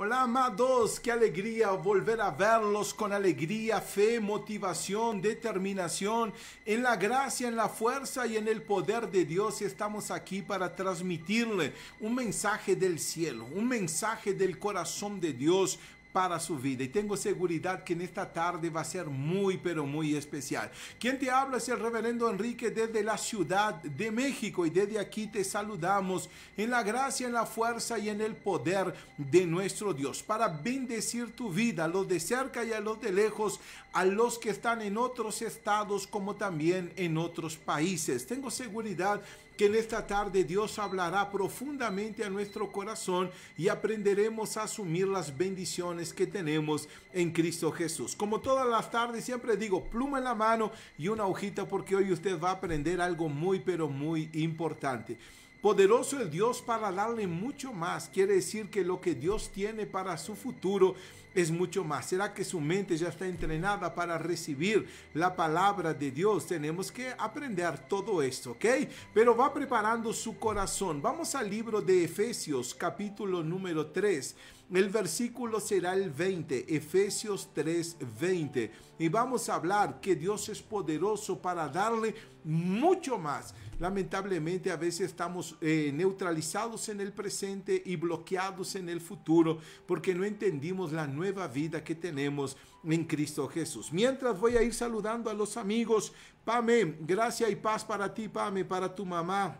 Hola amados, qué alegría volver a verlos con alegría, fe, motivación, determinación, en la gracia, en la fuerza y en el poder de Dios. Estamos aquí para transmitirle un mensaje del cielo, un mensaje del corazón de Dios para su vida, y tengo seguridad que en esta tarde va a ser muy pero muy especial. Quien te habla es el reverendo Enrique desde la Ciudad de México, y desde aquí te saludamos en la gracia, en la fuerza y en el poder de nuestro Dios, para bendecir tu vida, a los de cerca y a los de lejos, a los que están en otros estados como también en otros países. Tengo seguridad que en esta tarde Dios hablará profundamente a nuestro corazón y aprenderemos a asumir las bendiciones que tenemos en Cristo Jesús. Como todas las tardes siempre digo, pluma en la mano y una hojita, porque hoy usted va a aprender algo muy pero muy importante. Poderoso el Dios para darle mucho más. Quiere decir que lo que Dios tiene para su futuro es mucho más. ¿Será que su mente ya está entrenada para recibir la palabra de Dios? Tenemos que aprender todo esto, ¿ok? Pero va preparando su corazón. Vamos al libro de Efesios, capítulo número 3. El versículo será el 20, Efesios 3, 20. Y vamos a hablar que Dios es poderoso para darle mucho más. Lamentablemente a veces estamos neutralizados en el presente y bloqueados en el futuro porque no entendimos la nueva vida que tenemos en Cristo Jesús. Mientras voy a ir saludando a los amigos. Pame, gracia y paz para ti, Pame, para tu mamá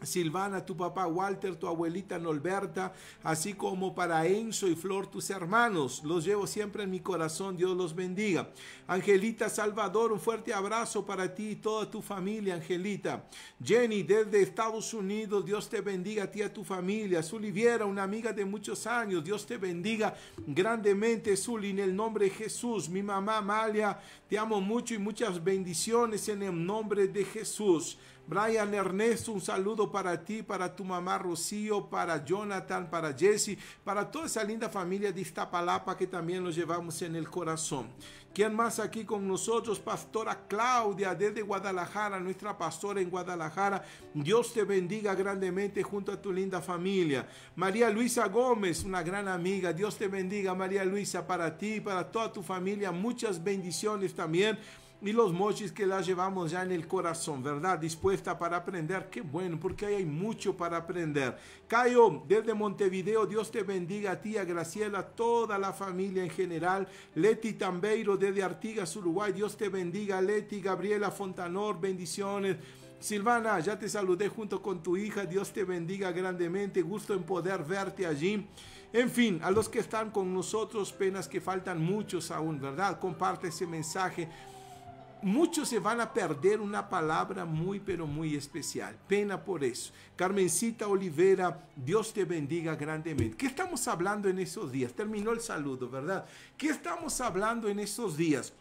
Silvana, tu papá Walter, tu abuelita Norberta, así como para Enzo y Flor, tus hermanos. Los llevo siempre en mi corazón, Dios los bendiga. Angelita Salvador, un fuerte abrazo para ti y toda tu familia, Angelita. Jenny, desde Estados Unidos, Dios te bendiga a ti y a tu familia. Suliviera, una amiga de muchos años, Dios te bendiga grandemente, Zuli, en el nombre de Jesús. Mi mamá Amalia, te amo mucho y muchas bendiciones en el nombre de Jesús. Brian Ernesto, un saludo para ti, para tu mamá Rocío, para Jonathan, para Jesse, para toda esa linda familia de Iztapalapa que también los llevamos en el corazón. ¿Quién más aquí con nosotros? Pastora Claudia desde Guadalajara, nuestra pastora en Guadalajara. Dios te bendiga grandemente junto a tu linda familia. María Luisa Gómez, una gran amiga. Dios te bendiga, María Luisa, para ti, para toda tu familia. Muchas bendiciones también. Y los mochis que la llevamos ya en el corazón, ¿verdad? Dispuesta para aprender. Qué bueno, porque ahí hay mucho para aprender. Cayo, desde Montevideo, Dios te bendiga a ti, a Graciela, a toda la familia en general. Leti Tambeiro, desde Artigas, Uruguay, Dios te bendiga. Leti, Gabriela Fontanor, bendiciones. Silvana, ya te saludé junto con tu hija. Dios te bendiga grandemente. Gusto en poder verte allí. En fin, a los que están con nosotros, penas que faltan muchos aún, ¿verdad? Comparte ese mensaje. Muchos se van a perder una palabra muy pero muy especial. Pena por eso. Carmencita Olivera, Dios te bendiga grandemente. ¿Qué estamos hablando en esos días? Terminó el saludo, ¿verdad? ¿Qué estamos hablando en esos días?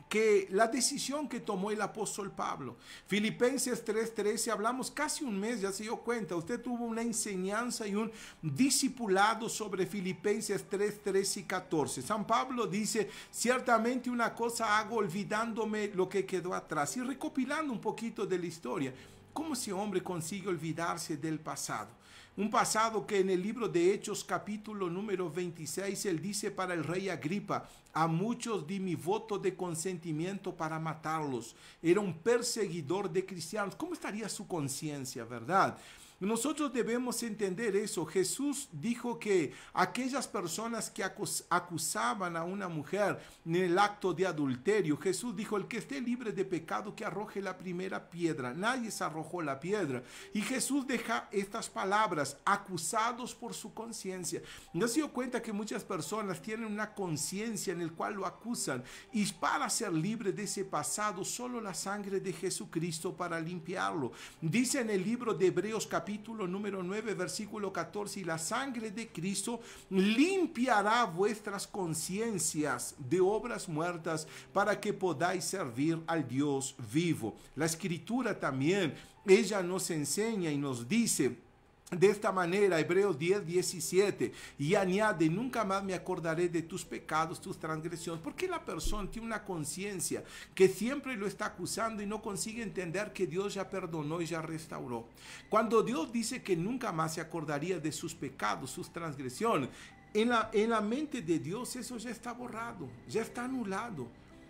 Que la decisión que tomó el apóstol Pablo. Filipenses 3:13, hablamos casi un mes, ya se dio cuenta. Usted tuvo una enseñanza y un discipulado sobre Filipenses 3:13 y 14. San Pablo dice, ciertamente una cosa hago olvidándome lo que quedó atrás. Y recopilando un poquito de la historia, ¿cómo ese hombre consigue olvidarse del pasado? Un pasado que en el libro de Hechos capítulo número 26, él dice para el rey Agripa, a muchos di mi voto de consentimiento para matarlos. Era un perseguidor de cristianos. ¿Cómo estaría su conciencia, verdad? Nosotros debemos entender eso. Jesús dijo que aquellas personas que acusaban a una mujer en el acto de adulterio, Jesús dijo, el que esté libre de pecado que arroje la primera piedra. Nadie se arrojó la piedra. Y Jesús deja estas palabras, acusados por su conciencia. ¿No se dio cuenta que muchas personas tienen una conciencia en el cual lo acusan? Y para ser libre de ese pasado, solo la sangre de Jesucristo para limpiarlo. Dice en el libro de Hebreos capítulo número 9, versículo 14, y la sangre de Cristo limpiará vuestras conciencias de obras muertas para que podáis servir al Dios vivo. La escritura también, ella nos enseña y nos dice de esta manera, Hebreos 10:17, y añade, nunca más me acordaré de tus pecados, tus transgresiones. Porque la persona tiene una conciencia que siempre lo está acusando y no consigue entender que Dios ya perdonó y ya restauró. Cuando Dios dice que nunca más se acordaría de sus pecados, sus transgresiones, En la mente de Dios eso ya está borrado, ya está anulado.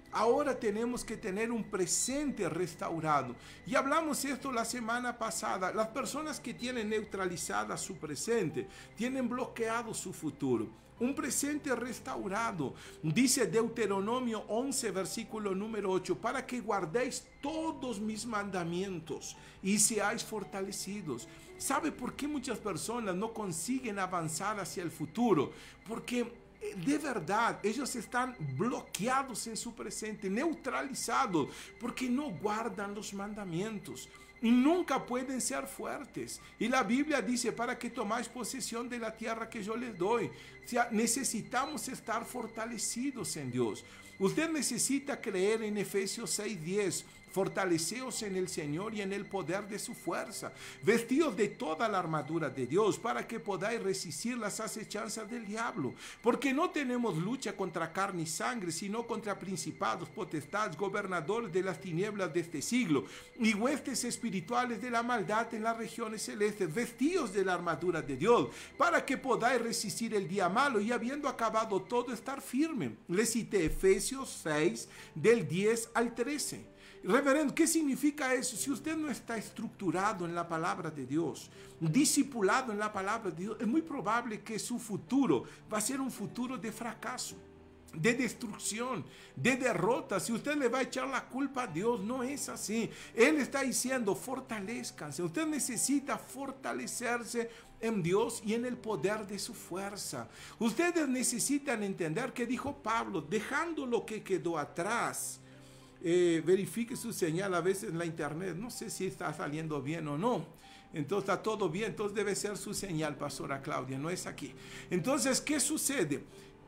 Ahora tenemos que tener un presente restaurado. Y hablamos esto la semana pasada. Las personas que tienen neutralizada su presente, tienen bloqueado su futuro. Un presente restaurado. Dice Deuteronomio 11, versículo número 8, para que guardéis todos mis mandamientos y seáis fortalecidos. ¿Sabe por qué muchas personas no consiguen avanzar hacia el futuro? Porque de verdad, ellos están bloqueados en su presente, neutralizados, porque no guardan los mandamientos. Y nunca pueden ser fuertes. Y la Biblia dice, para que tomáis posesión de la tierra que yo les doy. O sea, necesitamos estar fortalecidos en Dios. Usted necesita creer en Efesios 6:10. Fortaleceos en el Señor y en el poder de su fuerza. Vestidos de toda la armadura de Dios para que podáis resistir las acechanzas del diablo. Porque no tenemos lucha contra carne y sangre, sino contra principados, potestades, gobernadores de las tinieblas de este siglo y huestes espirituales de la maldad en las regiones celestes. Vestidos de la armadura de Dios para que podáis resistir el día malo y habiendo acabado todo estar firme. Le cité Efesios 6 del 10 al 13. Reverendo, ¿qué significa eso? Si usted no está estructurado en la palabra de Dios, discipulado en la palabra de Dios, es muy probable que su futuro va a ser un futuro de fracaso, de destrucción, de derrota. Si usted le va a echar la culpa a Dios, no es así. Él está diciendo, fortalezcanse. Usted necesita fortalecerse en Dios y en el poder de su fuerza. Ustedes necesitan entender que dijo Pablo, dejando lo que quedó atrás. Verifique su señal a veces en la internet, no sé si está saliendo bien o no. Entonces está todo bien, entonces debe ser su señal, pastora Claudia, no es aquí. Entonces, ¿qué sucede?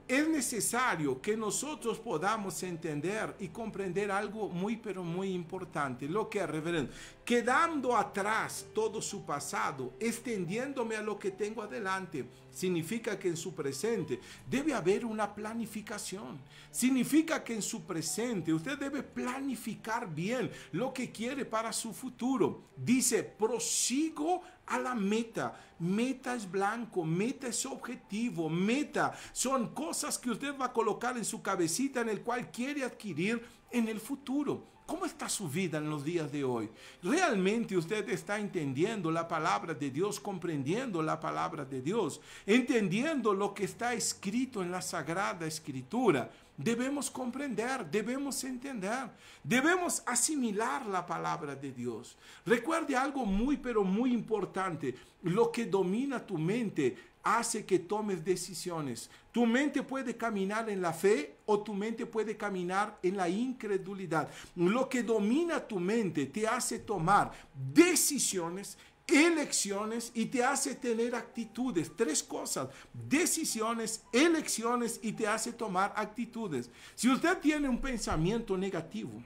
Es necesario que nosotros podamos entender y comprender algo muy, pero muy importante. Lo que es, reverendo, quedando atrás todo su pasado, extendiéndome a lo que tengo adelante, significa que en su presente debe haber una planificación. Significa que en su presente usted debe planificar bien lo que quiere para su futuro. Dice, prosigo a la meta. Meta es blanco, meta es objetivo, meta son cosas que usted va a colocar en su cabecita en el cual quiere adquirir en el futuro. ¿Cómo está su vida en los días de hoy? ¿Realmente usted está entendiendo la palabra de Dios, comprendiendo la palabra de Dios, entendiendo lo que está escrito en la Sagrada Escritura? Debemos comprender, debemos entender, debemos asimilar la palabra de Dios. Recuerde algo muy, pero muy importante. Lo que domina tu mente hace que tomes decisiones. Tu mente puede caminar en la fe o tu mente puede caminar en la incredulidad. Lo que domina tu mente te hace tomar decisiones, elecciones y te hace tener actitudes. Tres cosas: decisiones, elecciones y te hace tomar actitudes. Si usted tiene un pensamiento negativo,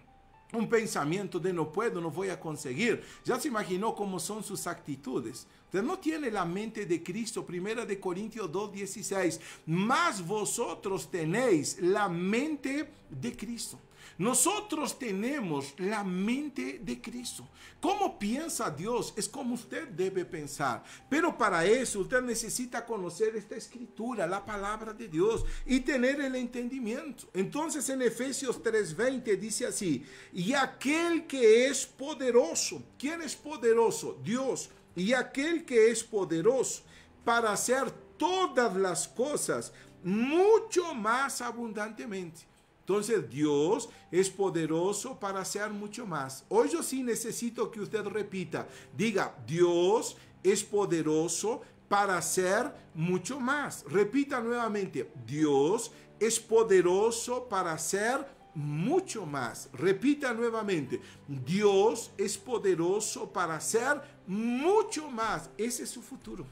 un pensamiento de no puedo, no voy a conseguir, ya se imaginó cómo son sus actitudes. Usted no tiene la mente de Cristo. 1 de Corintios 2:16. Mas vosotros tenéis la mente de Cristo. Nosotros tenemos la mente de Cristo. ¿Cómo piensa Dios? Es como usted debe pensar. Pero para eso usted necesita conocer esta escritura, la palabra de Dios, y tener el entendimiento. Entonces en Efesios 3:20 dice así: y aquel que es poderoso. ¿Quién es poderoso? Dios. Y aquel que es poderoso para hacer todas las cosas mucho más abundantemente. Entonces Dios es poderoso para hacer mucho más. Hoy yo sí necesito que usted repita, diga, Dios es poderoso para hacer mucho más. Repita nuevamente, Dios es poderoso para hacer mucho más. Repita nuevamente, Dios es poderoso para hacer mucho más. Ese es su futuro.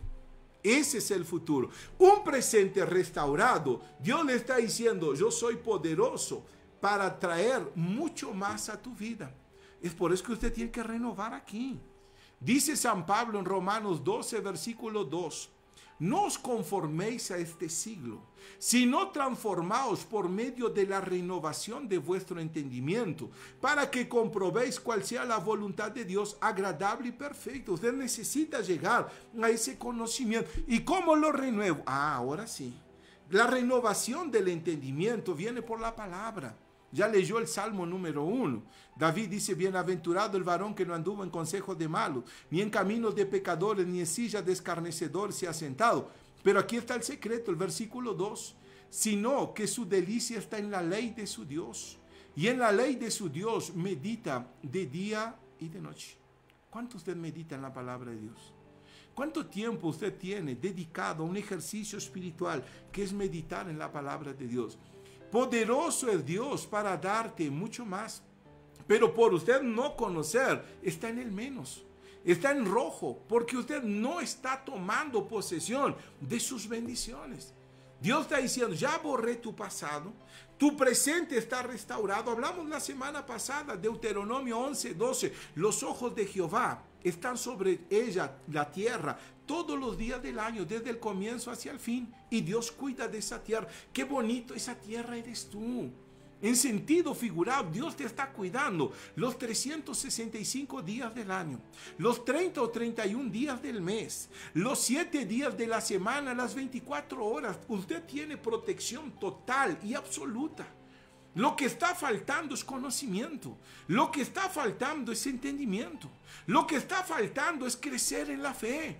Ese es el futuro. Un presente restaurado, Dios le está diciendo, yo soy poderoso para traer mucho más a tu vida. Es por eso que usted tiene que renovar aquí. Dice San Pablo en Romanos 12, versículo 2. No os conforméis a este siglo, sino transformaos por medio de la renovación de vuestro entendimiento, para que comprobéis cuál sea la voluntad de Dios agradable y perfecta. Usted necesita llegar a ese conocimiento. ¿Y cómo lo renuevo? Ahora sí. La renovación del entendimiento viene por la palabra. Ya leyó el Salmo número 1. David dice, bienaventurado el varón que no anduvo en consejo de malos, ni en caminos de pecadores, ni en silla de escarnecedores se ha sentado. Pero aquí está el secreto, el versículo 2. Sino que su delicia está en la ley de su Dios. Y en la ley de su Dios medita de día y de noche. ¿Cuánto usted medita en la palabra de Dios? ¿Cuánto tiempo usted tiene dedicado a un ejercicio espiritual que es meditar en la palabra de Dios? Poderoso es Dios para darte mucho más, pero por usted no conocer, está en el menos, está en rojo, porque usted no está tomando posesión de sus bendiciones. Dios está diciendo, ya borré tu pasado, tu presente está restaurado. Hablamos la semana pasada, Deuteronomio 11:12, los ojos de Jehová están sobre ella, la tierra, todos los días del año, desde el comienzo hacia el fin. Y Dios cuida de esa tierra. Qué bonito, esa tierra eres tú. En sentido figurado, Dios te está cuidando los 365 días del año, los 30 o 31 días del mes, los 7 días de la semana, las 24 horas. Usted tiene protección total y absoluta. Lo que está faltando es conocimiento. Lo que está faltando es entendimiento. Lo que está faltando es crecer en la fe.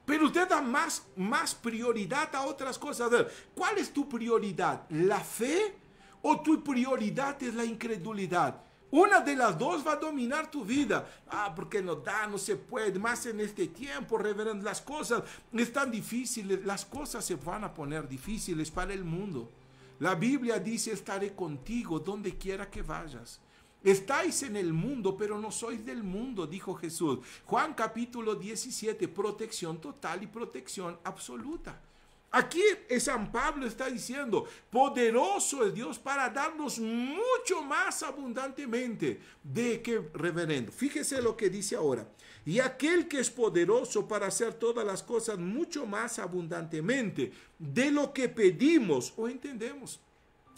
Pero usted da más prioridad a otras cosas. A ver, ¿cuál es tu prioridad? ¿La fe o tu prioridad es la incredulidad? Una de las dos va a dominar tu vida. Porque no da, no se puede. Más en este tiempo, reverendo, las cosas están difíciles. Las cosas se van a poner difíciles para el mundo. La Biblia dice, estaré contigo donde quiera que vayas. Estáis en el mundo, pero no sois del mundo, dijo Jesús. Juan capítulo 17, protección total y protección absoluta. Aquí San Pablo está diciendo, poderoso es Dios para darnos mucho más abundantemente. ¿De qué, reverendo? Fíjese lo que dice ahora. Y aquel que es poderoso para hacer todas las cosas mucho más abundantemente de lo que pedimos o entendemos.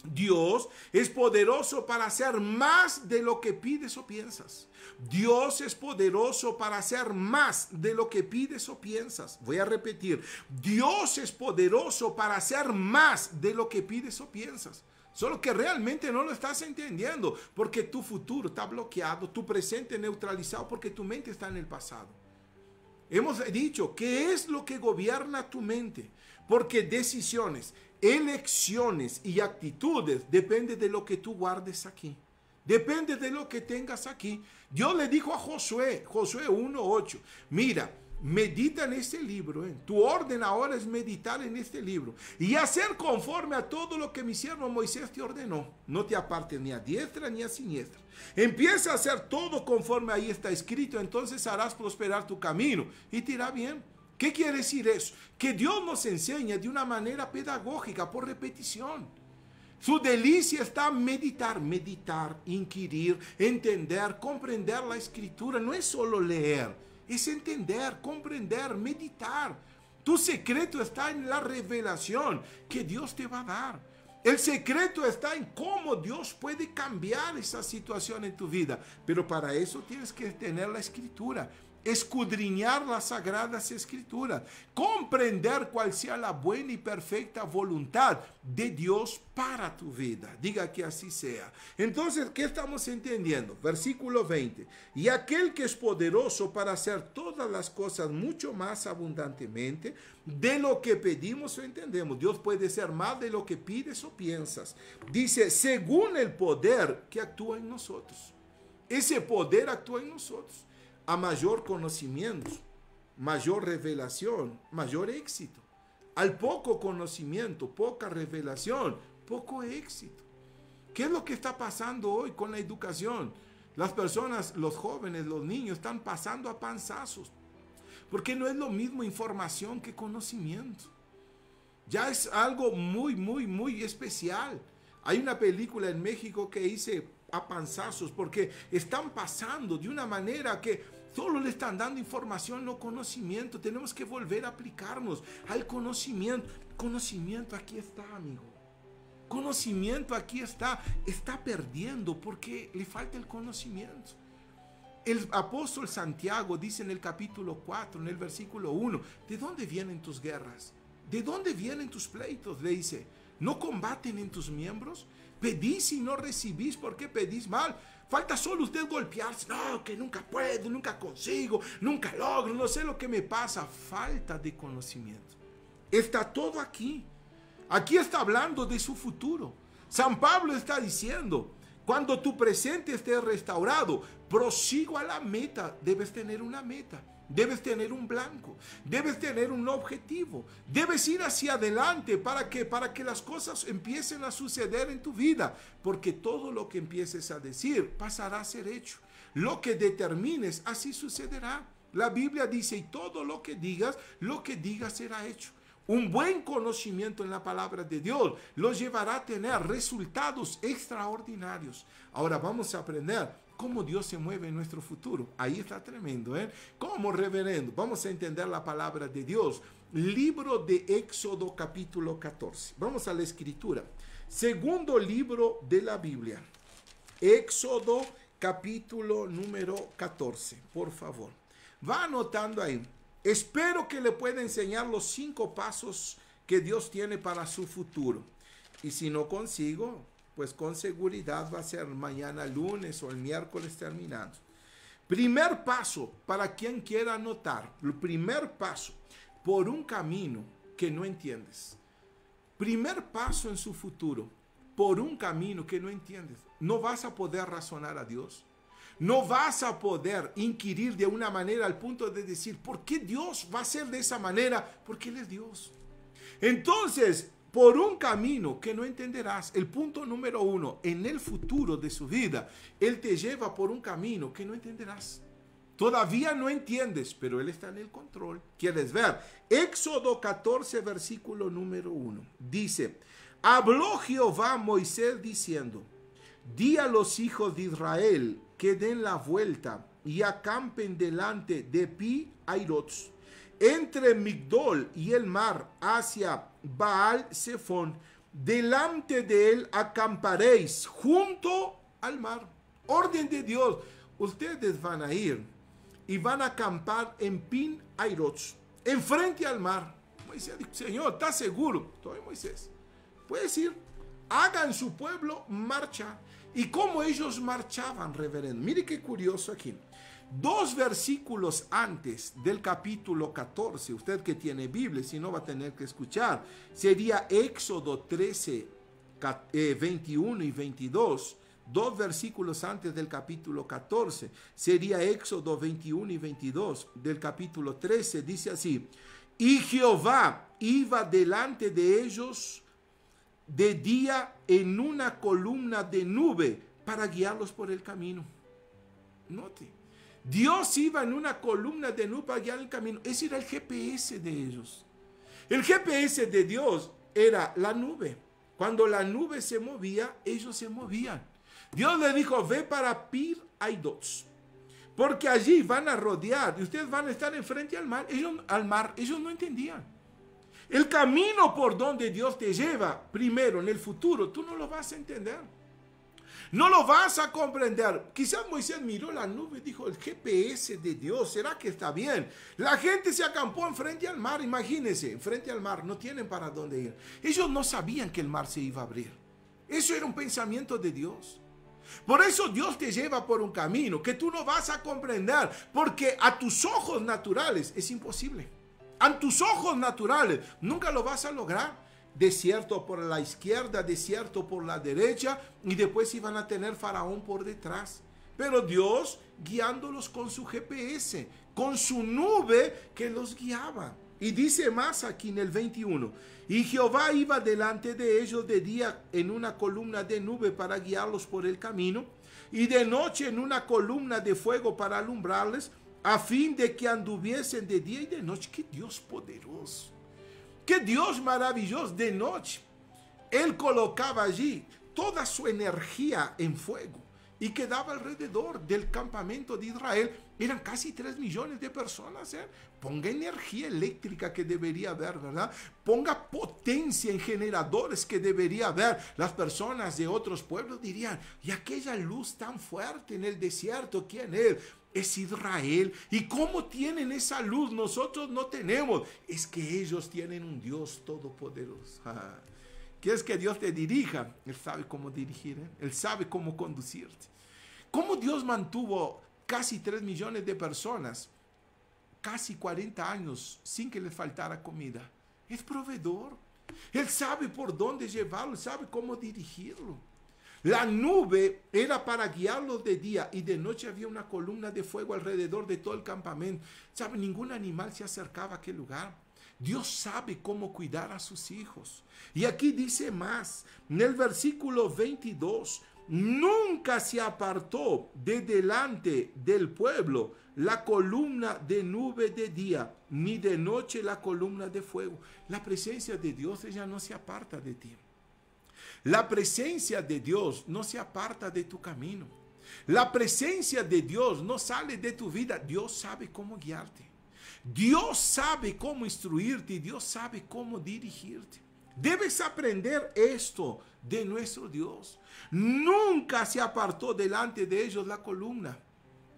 Dios es poderoso para hacer más de lo que pides o piensas. Dios es poderoso para hacer más de lo que pides o piensas. Voy a repetir. Dios es poderoso para hacer más de lo que pides o piensas. Solo que realmente no lo estás entendiendo, porque tu futuro está bloqueado, tu presente neutralizado, porque tu mente está en el pasado. Hemos dicho, ¿qué es lo que gobierna tu mente? Porque decisiones, elecciones y actitudes dependen de lo que tú guardes aquí. Depende de lo que tengas aquí. Dios le dijo a Josué 1:8, mira, medita en este libro. Tu orden ahora es meditar en este libro y hacer conforme a todo lo que mi siervo Moisés te ordenó. No te apartes ni a diestra ni a siniestra. Empieza a hacer todo conforme ahí está escrito, entonces harás prosperar tu camino y te irá bien. ¿Qué quiere decir eso? Que Dios nos enseña de una manera pedagógica, por repetición. Su delicia está meditar, inquirir, entender, comprender la escritura. No es solo leer, es entender, comprender, meditar. Tu secreto está en la revelación que Dios te va a dar. El secreto está en cómo Dios puede cambiar esa situación en tu vida. Pero para eso tienes que tener la escritura. Escudriñar las sagradas escrituras, comprender cuál sea la buena y perfecta voluntad de Dios para tu vida. Diga que así sea. Entonces, ¿qué estamos entendiendo? Versículo 20. Y aquel que es poderoso para hacer todas las cosas mucho más abundantemente de lo que pedimos o entendemos. Dios puede hacer más de lo que pides o piensas. Dice, según el poder que actúa en nosotros. Ese poder actúa en nosotros. A mayor conocimiento, mayor revelación, mayor éxito. Al poco conocimiento, poca revelación, poco éxito. ¿Qué es lo que está pasando hoy con la educación? Las personas, los jóvenes, los niños están pasando a panzazos. Porque no es lo mismo información que conocimiento. Ya es algo muy especial. Hay una película en México que dice a panzazos porque están pasando de una manera que solo le están dando información, no conocimiento. Tenemos que volver a aplicarnos al conocimiento. Conocimiento aquí está, amigo. Conocimiento aquí está. Está perdiendo porque le falta el conocimiento. El apóstol Santiago dice en el capítulo 4, en el versículo 1, ¿de dónde vienen tus guerras? ¿De dónde vienen tus pleitos? Le dice, ¿no combaten en tus miembros? Pedís y no recibís, ¿por qué pedís mal? Falta solo usted golpearse. No, que nunca puedo, nunca consigo, nunca logro, no sé lo que me pasa. Falta de conocimiento. Está todo aquí. Aquí está hablando de su futuro. San Pablo está diciendo, cuando tu presente esté restaurado, prosigo a la meta. Debes tener una meta. Debes tener un blanco, debes tener un objetivo, debes ir hacia adelante para que las cosas empiecen a suceder en tu vida, porque todo lo que empieces a decir pasará a ser hecho. Lo que determines, así sucederá. La Biblia dice, y todo lo que digas será hecho. Un buen conocimiento en la palabra de Dios los llevará a tener resultados extraordinarios. Ahora vamos a aprender cómo Dios se mueve en nuestro futuro. Ahí está tremendo, ¿eh? Como reverendo, vamos a entender la palabra de Dios. Libro de Éxodo capítulo 14. Vamos a la escritura. Segundo libro de la Biblia. Éxodo capítulo número 14. Por favor. Va anotando ahí. Espero que le pueda enseñar los 5 pasos que Dios tiene para su futuro. Y si no consigo, pues con seguridad va a ser mañana lunes o el miércoles terminando. Primer paso, para quien quiera anotar, el primer paso, por un camino que no entiendes. Primer paso en su futuro, por un camino que no entiendes. No vas a poder razonar a Dios. No vas a poder inquirir de una manera al punto de decir, ¿por qué Dios va a ser de esa manera? Porque Él es Dios. Entonces, por un camino que no entenderás, el punto número 1, en el futuro de su vida, Él te lleva por un camino que no entenderás. Todavía no entiendes, pero Él está en el control. ¿Quieres ver? Éxodo 14, versículo número 1. Dice, habló Jehová a Moisés diciendo, di a los hijos de Israel que den la vuelta y acampen delante de Pi Hahiroth, entre Migdol y el mar, hacia Baal Zephón. Delante de él acamparéis junto al mar. Orden de Dios. Ustedes van a ir y van a acampar en Pi Hahiroth, enfrente al mar. Moisés dijo, Señor, ¿estás seguro? Estoy, Moisés. Puedes ir. Hagan su pueblo marcha. ¿Y cómo ellos marchaban, reverendo? Mire qué curioso aquí. 2 versículos antes del capítulo 14, usted que tiene Biblia, si no va a tener que escuchar, sería Éxodo 13, 21 y 22. 2 versículos antes del capítulo 14, sería Éxodo 21 y 22 del capítulo 13, dice así, y Jehová iba delante de ellos de día en una columna de nube para guiarlos por el camino. Note, Dios iba en una columna de nube para guiar el camino. Ese era el GPS de ellos. El GPS de Dios era la nube. Cuando la nube se movía, ellos se movían. Dios le dijo, ve para Pi Hahiroth, porque allí van a rodear y ustedes van a estar enfrente al mar. Ellos no entendían. El camino por donde Dios te lleva, primero en el futuro, tú no lo vas a entender. No lo vas a comprender. Quizás Moisés miró la nube y dijo, el GPS de Dios, ¿será que está bien? La gente se acampó enfrente al mar, imagínense, enfrente al mar, no tienen para dónde ir. Ellos no sabían que el mar se iba a abrir. Eso era un pensamiento de Dios. Por eso Dios te lleva por un camino que tú no vas a comprender, porque a tus ojos naturales es imposible. A tus ojos naturales nunca lo vas a lograr. Desierto por la izquierda, desierto por la derecha, y después iban a tener Faraón por detrás. Pero Dios guiándolos con su GPS, con su nube que los guiaba. Y dice más aquí en el 21, y Jehová iba delante de ellos de día en una columna de nube para guiarlos por el camino, y de noche en una columna de fuego para alumbrarles, a fin de que anduviesen de día y de noche. ¡Qué Dios poderoso! ¡Qué Dios maravilloso! De noche, Él colocaba allí toda su energía en fuego. y quedaba alrededor del campamento de Israel. Eran casi 3 millones de personas. Ponga energía eléctrica que debería haber, ¿verdad? Ponga potencia en generadores que debería haber. Las personas de otros pueblos dirían, ¿y aquella luz tan fuerte en el desierto, quién es? Es Israel. ¿Y cómo tienen esa luz? Nosotros no tenemos. Es que ellos tienen un Dios todopoderoso. ¿Quieres que Dios te dirija? Él sabe cómo dirigir, Él sabe cómo conducirte. ¿Cómo Dios mantuvo casi 3 millones de personas, casi 40 años, sin que les faltara comida? Es proveedor. Él sabe por dónde llevarlo, sabe cómo dirigirlo. La nube era para guiarlos de día y de noche había una columna de fuego alrededor de todo el campamento. ¿Sabe? Ningún animal se acercaba a aquel lugar. Dios sabe cómo cuidar a sus hijos. Y aquí dice más, en el versículo 22, nunca se apartó de delante del pueblo la columna de nube de día, ni de noche la columna de fuego. La presencia de Dios, ella no se aparta de ti. La presencia de Dios no se aparta de tu camino. La presencia de Dios no sale de tu vida. Dios sabe cómo guiarte. Dios sabe cómo instruirte y Dios sabe cómo dirigirte. Debes aprender esto de nuestro Dios. Nunca se apartó delante de ellos la columna.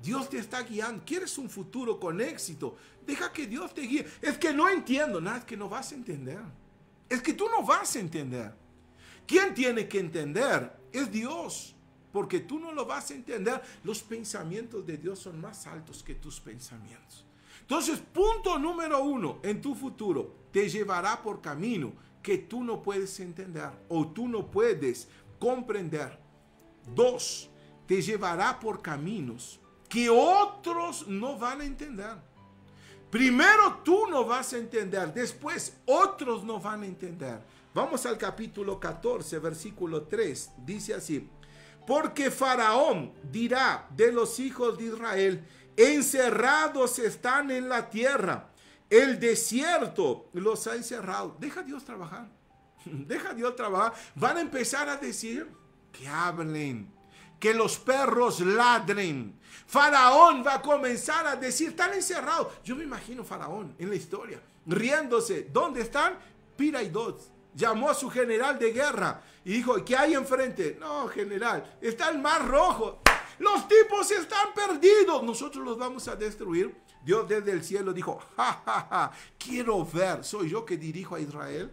Dios te está guiando. ¿Quieres un futuro con éxito? Deja que Dios te guíe. Es que no entiendo nada, es que no vas a entender. Es que tú no vas a entender. ¿Quién tiene que entender? Es Dios, porque tú no lo vas a entender. Los pensamientos de Dios son más altos que tus pensamientos. Entonces, punto número 1 en tu futuro, te llevará por camino que tú no puedes entender o tú no puedes comprender. 2, te llevará por caminos que otros no van a entender. Primero tú no vas a entender, después otros no van a entender. Vamos al capítulo 14, versículo 3. Dice así: porque Faraón dirá de los hijos de Israel, encerrados están en la tierra, el desierto los ha encerrado. Deja a Dios trabajar. Deja a Dios trabajar. Van a empezar a decir que hablen, que los perros ladren. Faraón va a comenzar a decir, están encerrados. Yo me imagino Faraón en la historia, riéndose. ¿Dónde están? Piraidot. Llamó a su general de guerra y dijo, ¿qué hay enfrente? No, general, está el Mar Rojo. Los tipos están perdidos. Nosotros los vamos a destruir. Dios desde el cielo dijo, ja, ja, ja, quiero ver, soy yo que dirijo a Israel.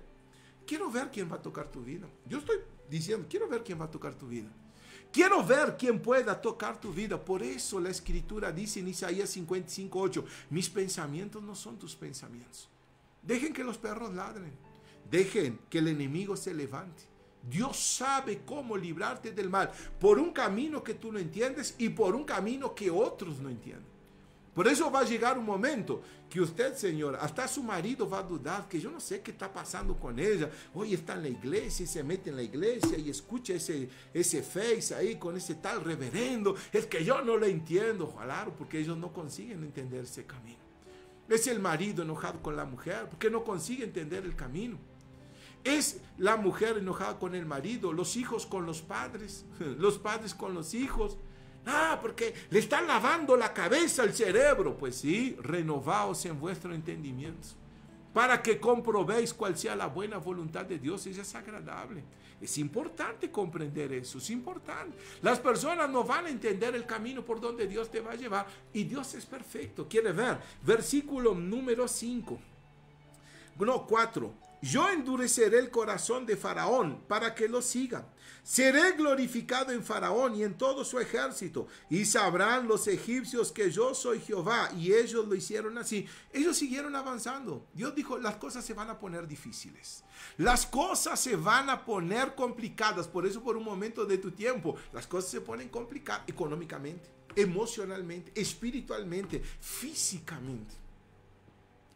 Quiero ver quién va a tocar tu vida. Yo estoy diciendo, quiero ver quién va a tocar tu vida. Quiero ver quién pueda tocar tu vida. Por eso la escritura dice en Isaías 55:8, mis pensamientos no son tus pensamientos. Dejen que los perros ladren. Dejen que el enemigo se levante. Dios sabe cómo librarte del mal, por un camino que tú no entiendes y por un camino que otros no entienden. Por eso va a llegar un momento que usted, señor, hasta su marido va a dudar, que yo no sé qué está pasando con ella. Hoy está en la iglesia y se mete en la iglesia y escucha ese face ahí con ese tal reverendo. Es que yo no lo entiendo. Claro, porque ellos no consiguen entender ese camino. Es el marido enojado con la mujer porque no consigue entender el camino. Es la mujer enojada con el marido, los hijos con los padres con los hijos. Porque le están lavando la cabeza, el cerebro. Pues sí, renovaos en vuestro entendimiento, para que comprobéis cuál sea la buena voluntad de Dios. Ella es agradable. Es importante comprender eso, es importante. Las personas no van a entender el camino por donde Dios te va a llevar, y Dios es perfecto. ¿Quiere ver? Versículo número 4. Yo endureceré el corazón de Faraón para que lo siga. Seré glorificado en Faraón y en todo su ejército. Y sabrán los egipcios que yo soy Jehová. Y ellos lo hicieron así. Ellos siguieron avanzando. Dios dijo, las cosas se van a poner difíciles. Las cosas se van a poner complicadas. Por eso por un momento de tu tiempo, las cosas se ponen complicadas económicamente, emocionalmente, espiritualmente, físicamente.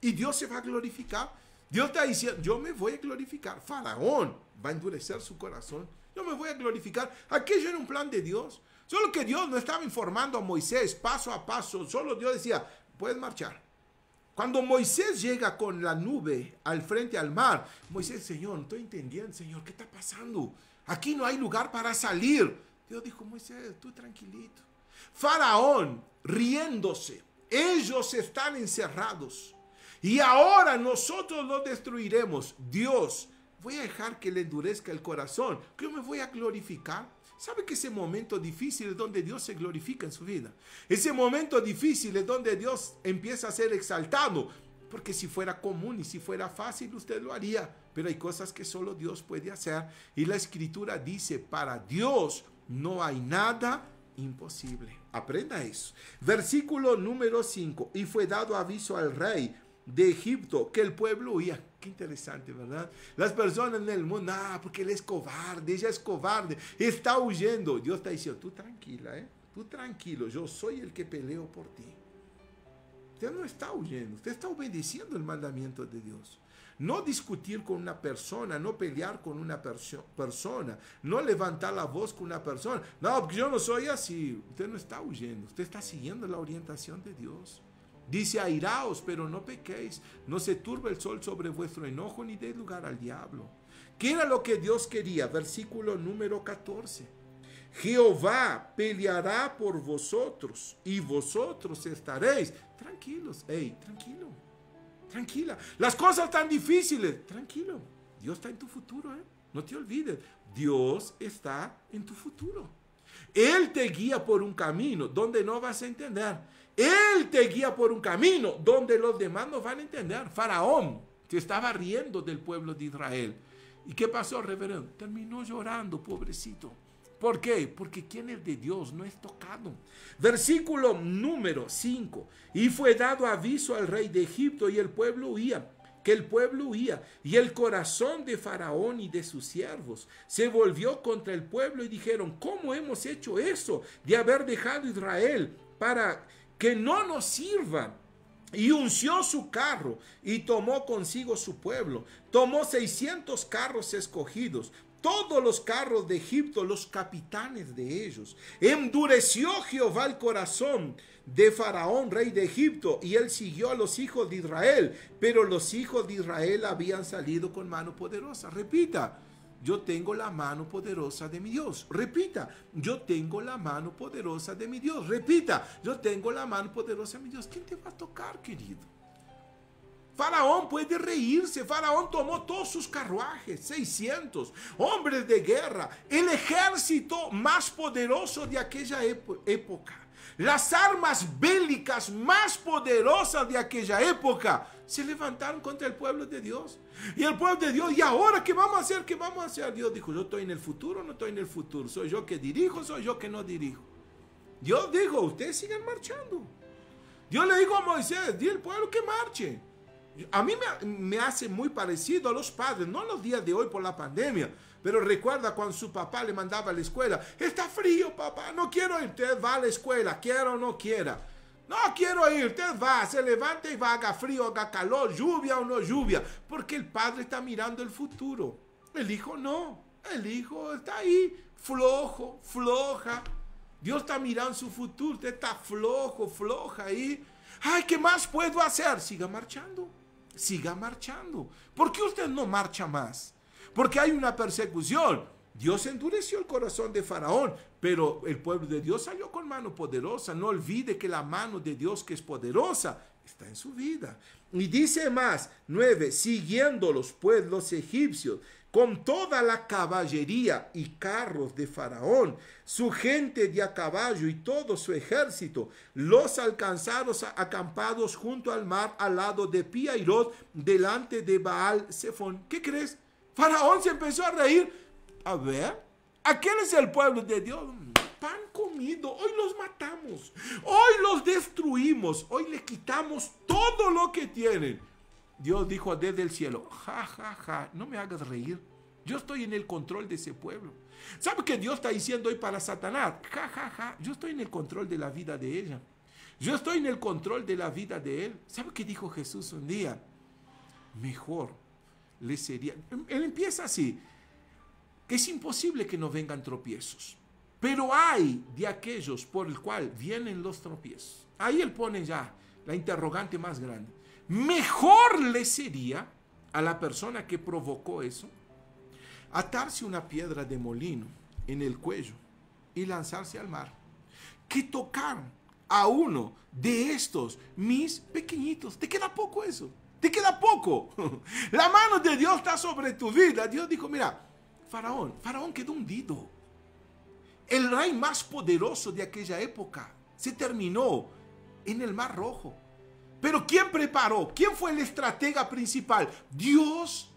Y Dios se va a glorificar. Dios está diciendo, yo me voy a glorificar. Faraón va a endurecer su corazón. Yo me voy a glorificar. Aquello era un plan de Dios. Solo que Dios no estaba informando a Moisés paso a paso. Solo Dios decía, puedes marchar. Cuando Moisés llega con la nube al frente al mar, Moisés, Señor, no estoy entendiendo, Señor, ¿qué está pasando? Aquí no hay lugar para salir. Dios dijo, Moisés, tú tranquilito. Faraón riéndose. Ellos están encerrados. Y ahora nosotros los destruiremos. Dios, voy a dejar que le endurezca el corazón, que yo me voy a glorificar. ¿Sabe que ese momento difícil es donde Dios se glorifica en su vida? Ese momento difícil es donde Dios empieza a ser exaltado. Porque si fuera común y si fuera fácil, usted lo haría. Pero hay cosas que solo Dios puede hacer. Y la Escritura dice, para Dios no hay nada imposible. Aprenda eso. Versículo número 5. Y fue dado aviso al rey de Egipto que el pueblo huía. Qué interesante, ¿verdad? Las personas en el mundo, porque él es cobarde, ella es cobarde, está huyendo. Dios está diciendo, tú tranquila, tú tranquilo, yo soy el que peleo por ti. Usted no está huyendo, usted está obedeciendo el mandamiento de Dios. No discutir con una persona, no pelear con una persona, no levantar la voz con una persona. No, porque yo no soy así. Usted no está huyendo, usted está siguiendo la orientación de Dios. Dice, airaos, pero no pequéis, no se turbe el sol sobre vuestro enojo, ni deis lugar al diablo. ¿Qué era lo que Dios quería? Versículo número 14. Jehová peleará por vosotros, y vosotros estaréis. Tranquilos, tranquilo, tranquila. Las cosas tan difíciles, tranquilo. Dios está en tu futuro, no te olvides. Dios está en tu futuro. Él te guía por un camino donde no vas a entender. Él te guía por un camino donde los demás no van a entender. Faraón se estaba riendo del pueblo de Israel. ¿Y qué pasó, reverendo? Terminó llorando, pobrecito. ¿Por qué? Porque quien es de Dios no es tocado. Versículo número 5. Y fue dado aviso al rey de Egipto y el pueblo huía. Que el pueblo huía, y el corazón de Faraón y de sus siervos se volvió contra el pueblo y dijeron, ¿cómo hemos hecho eso de haber dejado Israel para que no nos sirva? Y unció su carro y tomó consigo su pueblo. Tomó 600 carros escogidos, todos los carros de Egipto, los capitanes de ellos. Endureció Jehová el corazón de Faraón, rey de Egipto, y él siguió a los hijos de Israel, pero los hijos de Israel habían salido con mano poderosa. Repita, yo tengo la mano poderosa de mi Dios. Repita, yo tengo la mano poderosa de mi Dios. Repita, yo tengo la mano poderosa de mi Dios. ¿Quién te va a tocar, querido? Faraón puede reírse. Faraón tomó todos sus carruajes, 600 hombres de guerra, el ejército más poderoso de aquella época. Las armas bélicas más poderosas de aquella época se levantaron contra el pueblo de Dios. Y el pueblo de Dios, ¿y ahora qué vamos a hacer? ¿Qué vamos a hacer? Dios dijo, yo estoy en el futuro, no estoy en el futuro. Soy yo que dirijo, soy yo que no dirijo. Dios dijo, ustedes sigan marchando. Dios le dijo a Moisés, di al pueblo que marche. A mí me hace muy parecido a los padres, no en los días de hoy por la pandemia, pero recuerda cuando su papá le mandaba a la escuela, está frío papá, no quiero ir, usted va a la escuela, quiera o no quiera. No quiero ir, usted va, se levanta y va, haga frío, haga calor, lluvia o no lluvia, porque el padre está mirando el futuro. El hijo no, el hijo está ahí, flojo, floja. Dios está mirando su futuro, usted está flojo, floja ahí. Ay, ¿qué más puedo hacer? Siga marchando. Siga marchando. ¿Por qué usted no marcha más? Porque hay una persecución. Dios endureció el corazón de Faraón, pero el pueblo de Dios salió con mano poderosa. No olvide que la mano de Dios, que es poderosa, está en su vida. Y dice más, 9, siguiéndolos pues los egipcios, con toda la caballería y carros de Faraón, su gente de a caballo y todo su ejército, los alcanzaron acampados junto al mar, al lado de Pi-Hahirot, delante de Baal-Zephón. ¿Qué crees? Faraón se empezó a reír. A ver, aquel es el pueblo de Dios. Pan comido, hoy los matamos, hoy los destruimos, hoy le quitamos todo lo que tienen. Dios dijo desde el cielo, ja, ja, ja, no me hagas reír. Yo estoy en el control de ese pueblo. ¿Sabe qué Dios está diciendo hoy para Satanás? Ja, ja, ja, yo estoy en el control de la vida de ella. Yo estoy en el control de la vida de él. ¿Sabe qué dijo Jesús un día? Mejor le sería... Él empieza así, que es imposible que no vengan tropiezos. Pero hay de aquellos por el cual vienen los tropiezos. Ahí él pone ya la interrogante más grande. Mejor le sería a la persona que provocó eso atarse una piedra de molino en el cuello y lanzarse al mar que tocar a uno de estos mis pequeñitos. ¿Te queda poco eso? ¿Te queda poco? La mano de Dios está sobre tu vida. Dios dijo, mira, Faraón quedó hundido. El rey más poderoso de aquella época se terminó en el Mar Rojo. Pero ¿quién preparó? ¿Quién fue el estratega principal? Dios.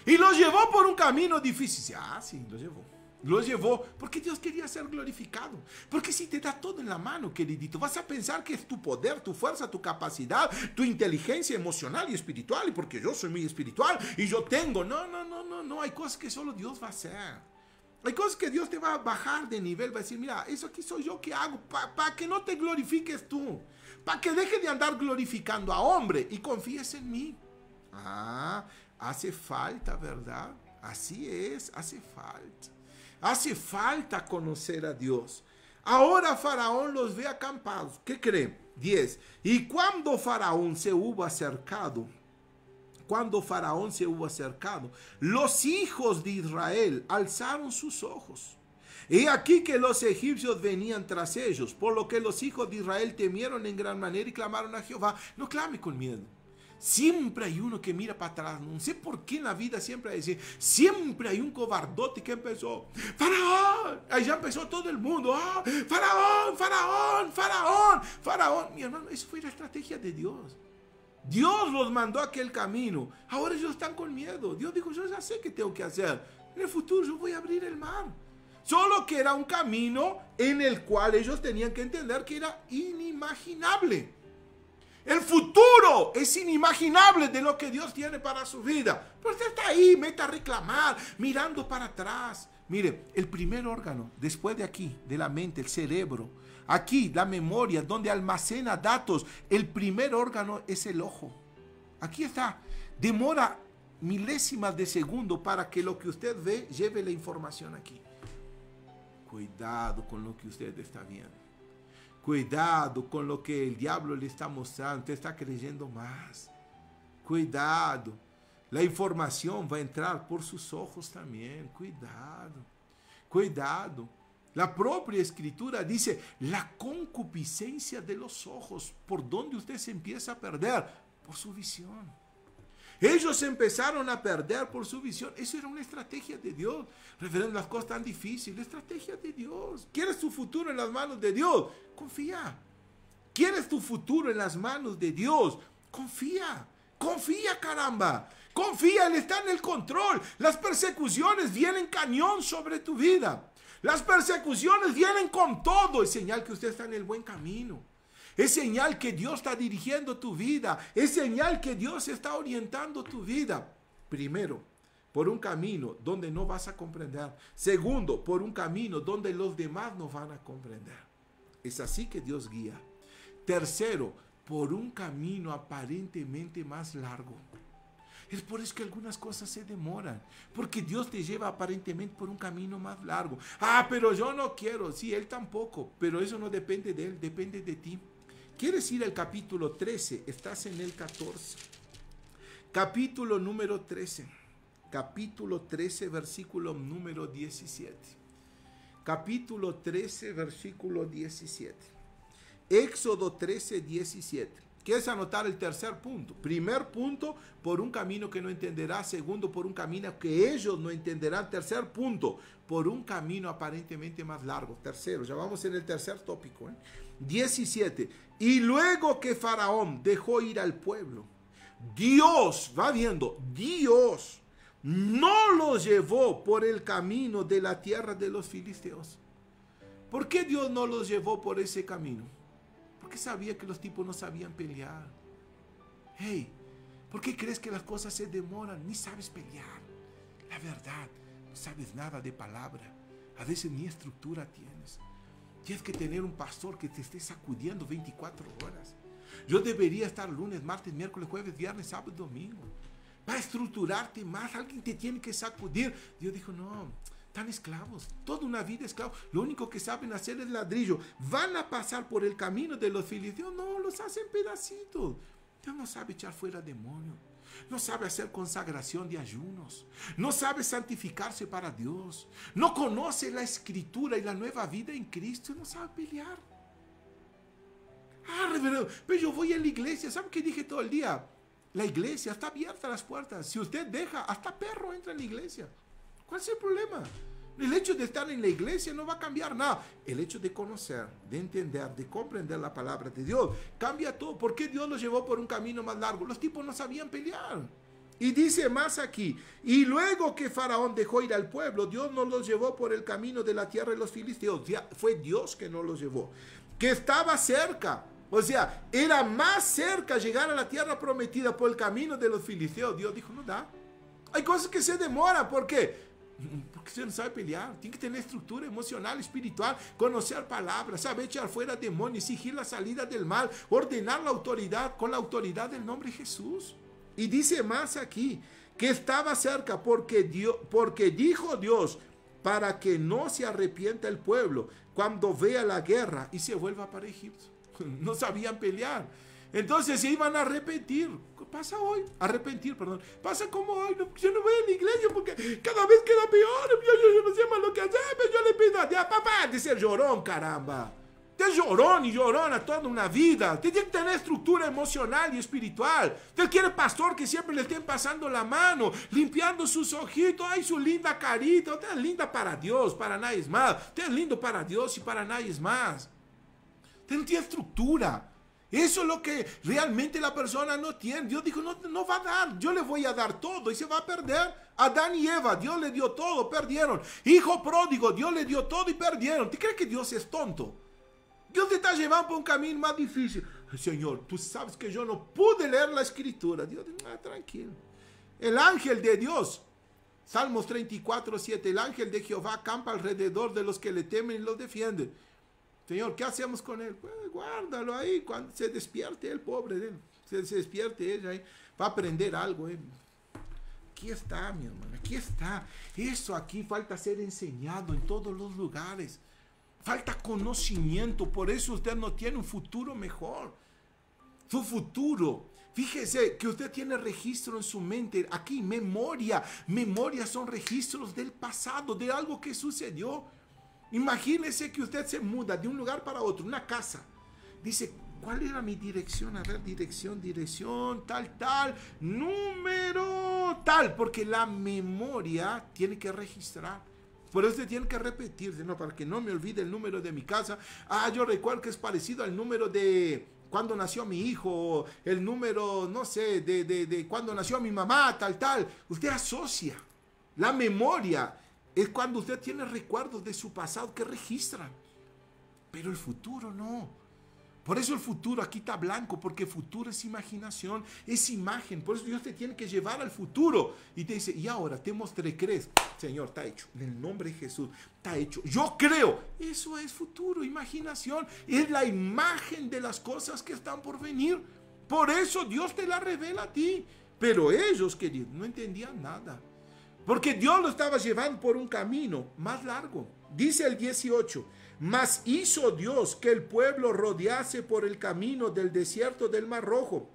Y lo llevó por un camino difícil. Ah, sí, lo llevó. Lo llevó porque Dios quería ser glorificado. Porque si te da todo en la mano, queridito, vas a pensar que es tu poder, tu fuerza, tu capacidad, tu inteligencia emocional y espiritual. Y porque yo soy muy espiritual y yo tengo. No. Hay cosas que solo Dios va a hacer. Hay cosas que Dios te va a bajar de nivel. Va a decir, mira, eso aquí soy yo que hago para que no te glorifiques tú. Para que dejes de andar glorificando a hombre y confíes en mí. Ah, hace falta, ¿verdad? Así es, hace falta. Hace falta conocer a Dios. Ahora Faraón los ve acampados. ¿Qué creen? 10. Y cuando Faraón se hubo acercado, los hijos de Israel alzaron sus ojos. He aquí que los egipcios venían tras ellos, por lo que los hijos de Israel temieron en gran manera y clamaron a Jehová. No clame con miedo. Siempre hay uno que mira para atrás. No sé por qué en la vida siempre hay decir, siempre hay un cobardote que empezó. ¡Faraón! Ahí ya empezó todo el mundo. ¡Oh! ¡Faraón! ¡Faraón! ¡Faraón! ¡Faraón! Mi hermano, eso fue la estrategia de Dios. Dios los mandó a aquel camino. Ahora ellos están con miedo. Dios dijo, yo ya sé qué tengo que hacer. En el futuro yo voy a abrir el mar. Solo que era un camino en el cual ellos tenían que entender que era inimaginable. El futuro es inimaginable de lo que Dios tiene para su vida. Pero usted está ahí, meta a reclamar, mirando para atrás. Mire, el primer órgano, después de aquí, de la mente, el cerebro, aquí, la memoria, donde almacena datos, el primer órgano es el ojo. Aquí está. Demora milésimas de segundo para que lo que usted ve lleve la información aquí. Cuidado con lo que usted está viendo. Cuidado con lo que el diablo le está mostrando. Usted está creyendo más. Cuidado. La información va a entrar por sus ojos también. Cuidado. Cuidado. La propia escritura dice, la concupiscencia de los ojos. ¿Por dónde usted se empieza a perder? Por su visión. Ellos empezaron a perder por su visión. Eso era una estrategia de Dios. Referente a las cosas tan difíciles. La estrategia de Dios. ¿Quieres tu futuro en las manos de Dios? Confía. ¿Quieres tu futuro en las manos de Dios? Confía. Confía, caramba. Confía, Él está en el control. Las persecuciones vienen cañón sobre tu vida. Las persecuciones vienen con todo. Es señal que usted está en el buen camino. Es señal que Dios está dirigiendo tu vida. Es señal que Dios está orientando tu vida. Primero, por un camino donde no vas a comprender. Segundo, por un camino donde los demás no van a comprender. Es así que Dios guía. Tercero, por un camino aparentemente más largo. Es por eso que algunas cosas se demoran. Porque Dios te lleva aparentemente por un camino más largo. Ah, pero yo no quiero. Sí, Él tampoco. Pero eso no depende de Él, depende de ti. ¿Quieres ir al capítulo 13? Estás en el 14. Capítulo número 13. Capítulo 13, versículo número 17. Capítulo 13, versículo 17. Éxodo 13, 17. ¿Quieres anotar el tercer punto? Primer punto, por un camino que no entenderás. Segundo, por un camino que ellos no entenderán. Tercer punto, por un camino aparentemente más largo. Tercero, ya vamos en el tercer tópico. 17. Y luego que Faraón dejó ir al pueblo, Dios, va viendo, Dios no los llevó por el camino de la tierra de los filisteos. ¿Por qué Dios no los llevó por ese camino? Porque sabía que los tipos no sabían pelear. Hey, ¿por qué crees que las cosas se demoran? Ni sabes pelear. La verdad, no sabes nada de palabra. A veces ni estructura tienes. Tienes que tener un pastor que te esté sacudiendo 24 horas. Yo debería estar lunes, martes, miércoles, jueves, viernes, sábado, domingo. Para estructurarte más, alguien te tiene que sacudir. Dios dijo, no, están esclavos, toda una vida esclavos. Lo único que saben hacer es ladrillo. Van a pasar por el camino de los filisteos. No, los hacen pedacitos. Dios no sabe echar fuera demonios. no sabe hacer consagración de ayunos, no sabe santificarse para Dios, no conoce la escritura y la nueva vida en Cristo, no sabe pelear. Ah, reverendo, pero yo voy a la iglesia, ¿sabe qué dije todo el día? La iglesia está abierta a las puertas. Si usted deja, hasta perro entra en la iglesia. ¿Cuál es el problema? El hecho de estar en la iglesia no va a cambiar nada. El hecho de conocer, de entender, de comprender la palabra de Dios, cambia todo. ¿Por qué Dios los llevó por un camino más largo? Los tipos no sabían pelear. Y dice más aquí, y luego que Faraón dejó ir al pueblo, Dios no los llevó por el camino de la tierra de los filisteos. Ya fue Dios que no los llevó. Que estaba cerca. O sea, era más cerca llegar a la tierra prometida por el camino de los filisteos. Dios dijo, no da. Hay cosas que se demoran. ¿Por qué? Porque usted no sabe pelear. Tiene que tener estructura emocional, espiritual, conocer palabras, saber echar fuera demonios, exigir la salida del mal, ordenar la autoridad con la autoridad del nombre de Jesús. Y dice más aquí, que estaba cerca porque dijo Dios, para que no se arrepienta el pueblo cuando vea la guerra y se vuelva para Egipto. No sabían pelear. Entonces se iban a arrepentir. Pasa hoy, arrepentir, perdón. Pasa como hoy, yo no voy a la iglesia porque cada vez queda peor. Yo no sé más lo que hacer, pero yo le pido a Dios, papá, de ser llorón, caramba. Usted es llorón y llorona toda una vida. Usted tiene que tener estructura emocional y espiritual. Usted quiere pastor que siempre le estén pasando la mano, limpiando sus ojitos, ay, su linda carita. Usted es linda para Dios, para nadie más. Usted es lindo para Dios y para nadie más. Usted no tiene estructura. Eso es lo que realmente la persona no tiene. Dios dijo, no va a dar, yo le voy a dar todo y se va a perder. Adán y Eva, Dios le dio todo, perdieron. Hijo pródigo, Dios le dio todo y perdieron. ¿Te crees que Dios es tonto? Dios te está llevando por un camino más difícil. Señor, tú sabes que yo no pude leer la escritura. Dios dice, tranquilo. El ángel de Dios, Salmos 34:7, el ángel de Jehová acampa alrededor de los que le temen y los defiende. Señor, ¿qué hacemos con él? Pues guárdalo ahí, cuando se despierte el pobre de él, se despierte ella ahí, va a aprender algo. Aquí está, mi hermano, aquí está. Eso aquí falta ser enseñado en todos los lugares. Falta conocimiento, por eso usted no tiene un futuro mejor. Su futuro, fíjese que usted tiene registro en su mente. Aquí, memoria. Memoria son registros del pasado, de algo que sucedió. Imagínese que usted se muda de un lugar para otro, una casa. Dice, ¿cuál era mi dirección? A ver, dirección, tal, número tal. Porque la memoria tiene que registrar. Por eso usted tiene que repetirse, ¿no? Para que no me olvide el número de mi casa. Ah, yo recuerdo que es parecido al número de cuando nació mi hijo, el número, no sé, de cuando nació mi mamá, tal. Usted asocia. La memoria es cuando usted tiene recuerdos de su pasado que registran. Pero el futuro no. Por eso el futuro aquí está blanco, porque futuro es imaginación, es imagen. Por eso Dios te tiene que llevar al futuro. Y te dice, y ahora te mostré, ¿crees? Señor, está hecho. En el nombre de Jesús, está hecho. Yo creo. Eso es futuro, imaginación. Es la imagen de las cosas que están por venir. Por eso Dios te la revela a ti. Pero ellos, queridos, no entendían nada. Porque Dios lo estaba llevando por un camino más largo. Dice el 18, mas hizo Dios que el pueblo rodease por el camino del desierto del Mar Rojo.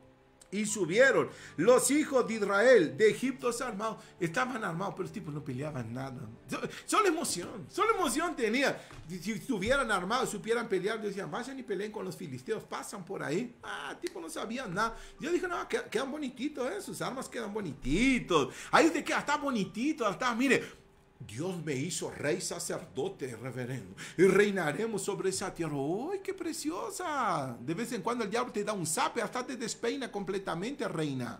Y subieron los hijos de Israel de Egipto armados. Estaban armados, pero los tipos no peleaban nada. Solo emoción tenían. Si estuvieran armados, supieran pelear, decían, vayan y peleen con los filisteos, pasan por ahí. Tipo no sabían nada. Yo dije, no, quedan bonititos, sus armas quedan bonititos. Ahí de que está bonitito, hasta, mire, Dios me hizo rey sacerdote, reverendo, y reinaremos sobre esa tierra. ¡Uy, qué preciosa! De vez en cuando el diablo te da un zape, hasta te despeina completamente, reina.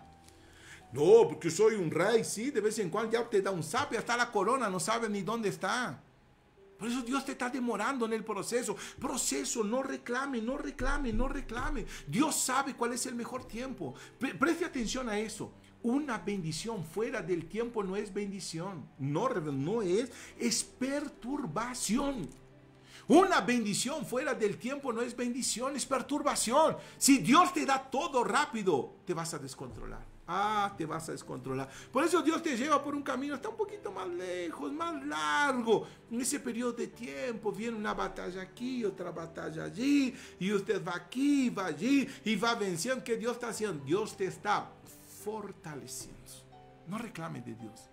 No, porque soy un rey, sí. De vez en cuando el diablo te da un zape, hasta la corona no sabe ni dónde está. Por eso Dios te está demorando en el proceso. No reclame. Dios sabe cuál es el mejor tiempo. Preste atención a eso. Una bendición fuera del tiempo no es bendición. No es perturbación. Una bendición fuera del tiempo no es bendición, es perturbación. Si Dios te da todo rápido, te vas a descontrolar. Te vas a descontrolar. Por eso Dios te lleva por un camino, está un poquito más lejos, más largo. En ese periodo de tiempo viene una batalla aquí, otra batalla allí, y usted va aquí, va allí, y va venciendo. ¿Qué Dios está haciendo? Dios te está fortaleciendo. No reclame de Dios.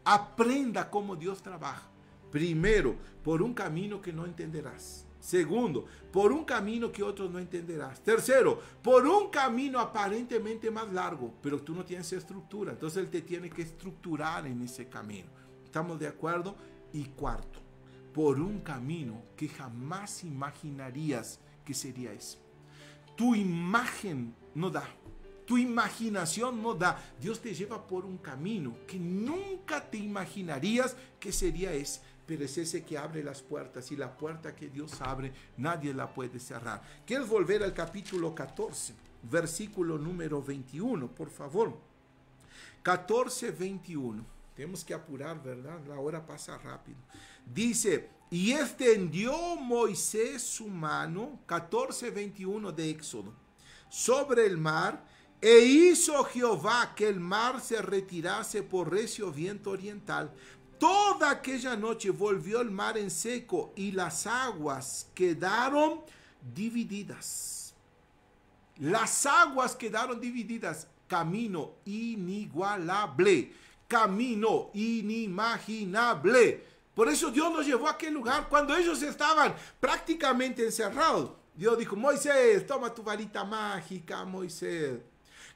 Aprenda cómo Dios trabaja. Primero, por un camino que no entenderás. Segundo, por un camino que otros no entenderás. Tercero, por un camino aparentemente más largo, pero tú no tienes estructura. Entonces Él te tiene que estructurar en ese camino. ¿Estamos de acuerdo? Y cuarto, por un camino que jamás imaginarías que sería ese. Tu imagen no da. Tu imaginación no da. Dios te lleva por un camino que nunca te imaginarías que sería ese. Pero es ese que abre las puertas, y la puerta que Dios abre, nadie la puede cerrar. ¿Quieres volver al capítulo 14, versículo número 21, por favor? 14, 21. Tenemos que apurar, ¿verdad? La hora pasa rápido. Dice, y extendió Moisés su mano, 14, 21 de Éxodo, sobre el mar, e hizo Jehová que el mar se retirase por recio viento oriental. Toda aquella noche volvió el mar en seco y las aguas quedaron divididas. Las aguas quedaron divididas. Camino inigualable. Camino inimaginable. Por eso Dios los llevó a aquel lugar cuando ellos estaban prácticamente encerrados. Dios dijo, Moisés, toma tu varita mágica, Moisés.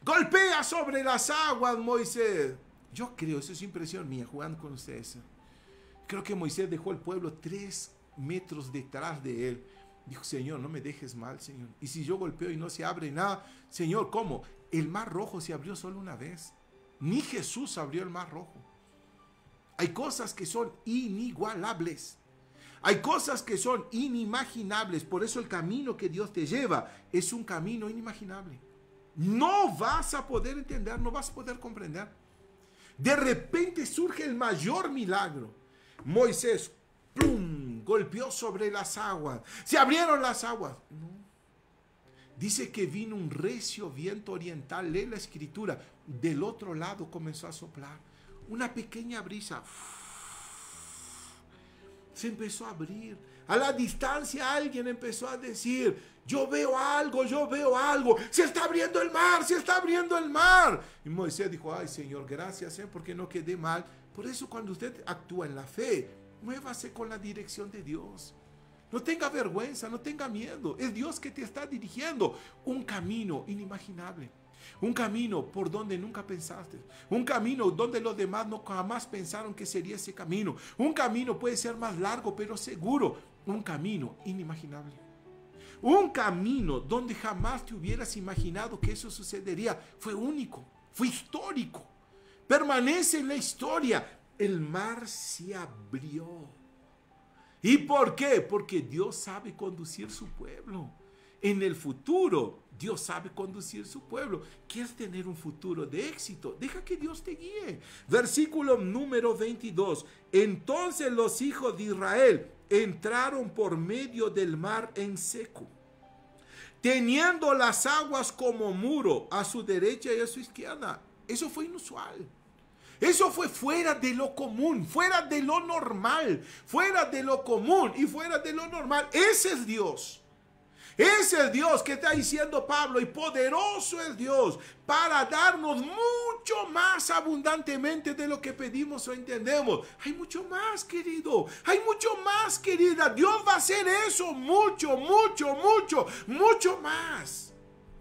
Golpea sobre las aguas, Moisés. Yo creo, eso es impresión mía, jugando con ustedes. Creo que Moisés dejó al pueblo 3 metros detrás de él. Dijo, Señor, no me dejes mal, Señor. Y si yo golpeo y no se abre nada, Señor, ¿cómo? El mar rojo se abrió solo una vez. Ni Jesús abrió el mar rojo. Hay cosas que son inigualables. Hay cosas que son inimaginables. Por eso el camino que Dios te lleva es un camino inimaginable. No vas a poder entender, no vas a poder comprender. De repente surge el mayor milagro. Moisés, ¡plum!, golpeó sobre las aguas. Se abrieron las aguas. No. Dice que vino un recio viento oriental. Lee la escritura. Del otro lado comenzó a soplar. Una pequeña brisa. Se empezó a abrir. A la distancia alguien empezó a decir, yo veo algo, se está abriendo el mar, se está abriendo el mar. Y Moisés dijo, ay Señor, gracias, porque no quedé mal. Por eso cuando usted actúa en la fe, muévase con la dirección de Dios. No tenga vergüenza, no tenga miedo. Es Dios que te está dirigiendo un camino inimaginable. Un camino por donde nunca pensaste. Un camino donde los demás no jamás pensaron que sería ese camino. Un camino puede ser más largo, pero seguro. Un camino inimaginable. Un camino donde jamás te hubieras imaginado que eso sucedería. Fue único, fue histórico. Permanece en la historia. El mar se abrió. ¿Y por qué? Porque Dios sabe conducir su pueblo. En el futuro, Dios sabe conducir su pueblo. ¿Quieres tener un futuro de éxito? Deja que Dios te guíe. Versículo número 22. Entonces los hijos de Israel entraron por medio del mar en seco, teniendo las aguas como muro a su derecha y a su izquierda. Eso fue inusual. Eso fue fuera de lo común, fuera de lo normal, fuera de lo común y fuera de lo normal. Ese es Dios. Ese es Dios que está diciendo Pablo, y poderoso es Dios para darnos mucho más abundantemente de lo que pedimos o entendemos. Hay mucho más, querido. Hay mucho más, querida. Dios va a hacer eso mucho, mucho, mucho, mucho más.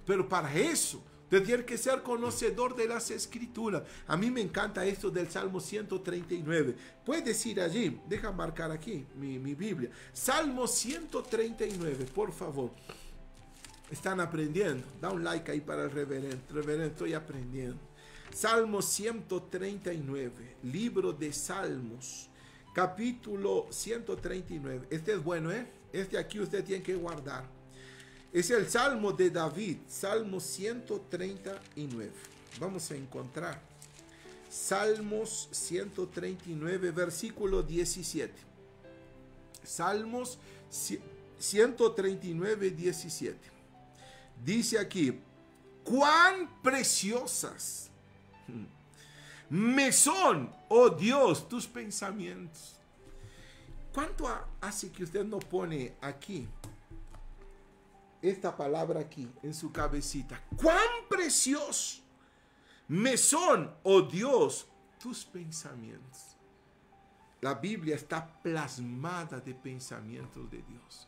Pero para eso, usted tiene que ser conocedor de las escrituras. A mí me encanta esto del Salmo 139. Puedes ir allí, deja marcar aquí mi Biblia. Salmo 139, por favor. ¿Están aprendiendo? Da un like ahí para el reverendo. Reverendo, estoy aprendiendo. Salmo 139, libro de Salmos, capítulo 139. Este es bueno, ¿eh? Este aquí usted tiene que guardar. Es el Salmo de David, Salmo 139. Vamos a encontrar Salmos 139, versículo 17. Salmos 139, 17. Dice aquí, cuán preciosas me son, oh Dios, tus pensamientos. ¿Cuánto hace que usted no pone aquí esta palabra aquí en su cabecita? Cuán precioso me son, oh Dios, tus pensamientos. La Biblia está plasmada de pensamientos de Dios.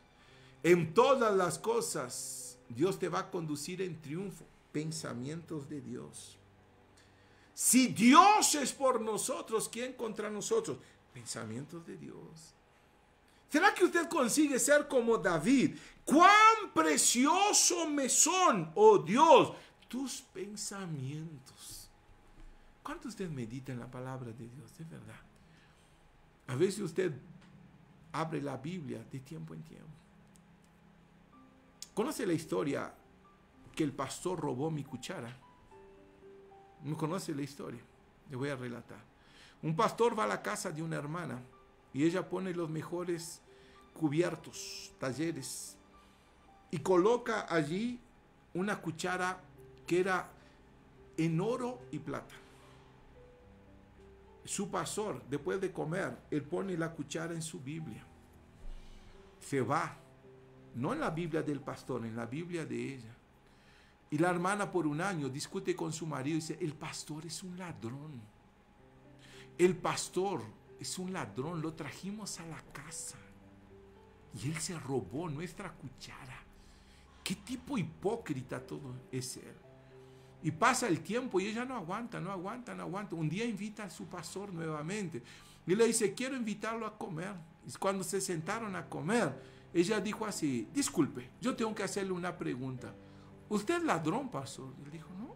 En todas las cosas, Dios te va a conducir en triunfo. Pensamientos de Dios. Si Dios es por nosotros, ¿quién contra nosotros? Pensamientos de Dios. ¿Será que usted consigue ser como David? ¡Cuán precioso me son, oh Dios, tus pensamientos! ¿Cuánto usted medita en la palabra de Dios? De verdad. A veces usted abre la Biblia de tiempo en tiempo. ¿Conoce la historia que el pastor robó mi cuchara? ¿No conoce la historia? Le voy a relatar. Un pastor va a la casa de una hermana y ella pone los mejores cubiertos, talleres, y coloca allí una cuchara que era en oro y plata. Su pastor, después de comer, él pone la cuchara en su Biblia. Se va, no en la Biblia del pastor, en la Biblia de ella. Y la hermana por un año discute con su marido y dice, el pastor es un ladrón. El pastor es un ladrón, lo trajimos a la casa y él se robó nuestra cuchara. ¿Qué tipo hipócrita todo es él? Y pasa el tiempo y ella no aguanta. Un día invita a su pastor nuevamente y le dice, quiero invitarlo a comer. Y cuando se sentaron a comer, ella dijo así, disculpe, yo tengo que hacerle una pregunta. ¿Usted es ladrón, pastor? Él dijo, no.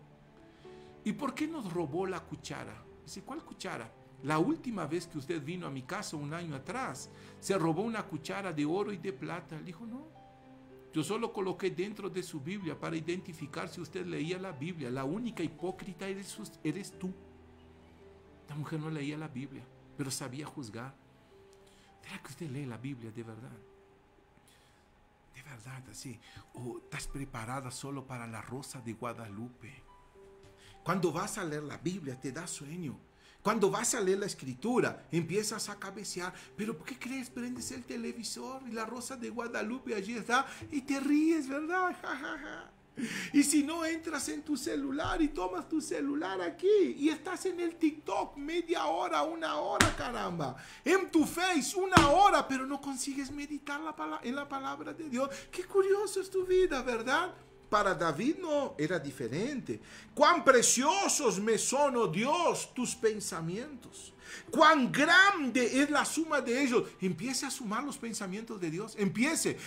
¿Y por qué nos robó la cuchara? Dice, ¿cuál cuchara? La última vez que usted vino a mi casa un año atrás, se robó una cuchara de oro y de plata. Él dijo, no. Yo solo coloqué dentro de su Biblia para identificar si usted leía la Biblia. La única hipócrita eres tú. La mujer no leía la Biblia, pero sabía juzgar. ¿Será que usted lee la Biblia de verdad? De verdad, así. ¿O estás preparada solo para la Rosa de Guadalupe? Cuando vas a leer la Biblia te da sueño. Cuando vas a leer la escritura, empiezas a cabecear. ¿Pero por qué crees? Prendes el televisor y la Rosa de Guadalupe allí está y te ríes, ¿verdad? Ja, ja, ja. Y si no, entras en tu celular y tomas tu celular aquí y estás en el TikTok media hora, una hora, caramba. En tu Face, una hora, pero no consigues meditar en la palabra de Dios. Qué curioso es tu vida, ¿verdad? Para David no, era diferente. Cuán preciosos me son, oh Dios, tus pensamientos. Cuán grande es la suma de ellos. Empiece a sumar los pensamientos de Dios. Empiece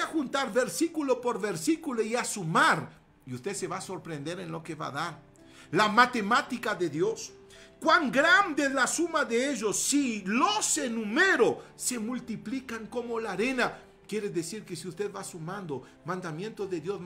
a juntar versículo por versículo y a sumar. Y usted se va a sorprender en lo que va a dar. La matemática de Dios. Cuán grande es la suma de ellos. Si los enumero, se multiplican como la arena. Quiere decir que si usted va sumando mandamientos de Dios,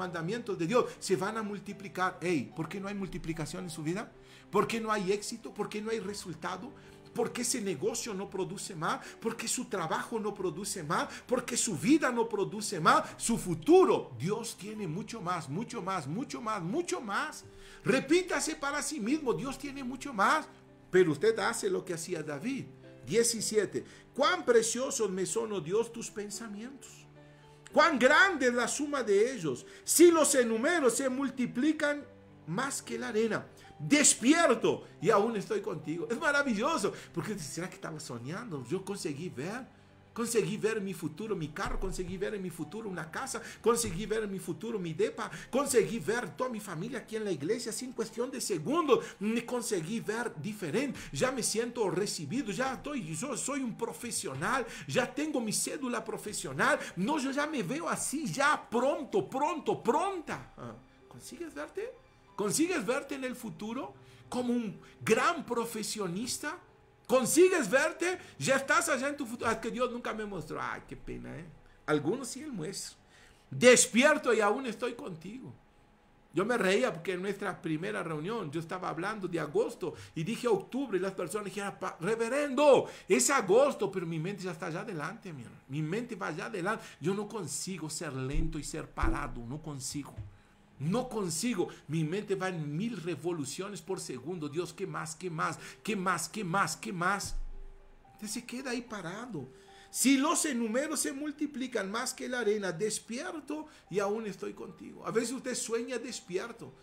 se van a multiplicar. Hey, ¿por qué no hay multiplicación en su vida? ¿Por qué no hay éxito? ¿Por qué no hay resultado? ¿Por qué ese negocio no produce más? ¿Por qué su trabajo no produce más? ¿Por qué su vida no produce más? Su futuro. Dios tiene mucho más, mucho más, mucho más, mucho más. Repítase para sí mismo, Dios tiene mucho más. Pero usted hace lo que hacía David. 17. Cuán preciosos me son, oh Dios, tus pensamientos. Cuán grande es la suma de ellos. Si los enumero, se multiplican más que la arena. Despierto y aún estoy contigo. Es maravilloso. Porque ¿será que estaba soñando? Yo conseguí ver mi futuro, mi carro, conseguí ver en mi futuro una casa, conseguí ver en mi futuro mi depa, conseguí ver toda mi familia aquí en la iglesia sin cuestión de segundos, me conseguí ver diferente, ya me siento recibido, yo soy un profesional, ya tengo mi cédula profesional, no, yo ya me veo así, ya pronta. ¿Consigues verte? ¿Consigues verte en el futuro como un gran profesionista? ¿Consigues verte? Ya estás allá en tu futuro. Es que Dios nunca me mostró. Ay, qué pena, ¿eh? Algunos sí Él muestra. Despierto y aún estoy contigo. Yo me reía porque en nuestra primera reunión yo estaba hablando de agosto y dije octubre y las personas dijeron, reverendo, es agosto, pero mi mente ya está allá adelante, mi mente va allá adelante. Yo no consigo ser lento y ser parado, no consigo. Mi mente va en 1000 revoluciones por segundo. Dios, ¿qué más? Entonces se queda ahí parado. Si los enumero, se multiplican más que la arena. Despierto y aún estoy contigo. A veces usted sueña despierto.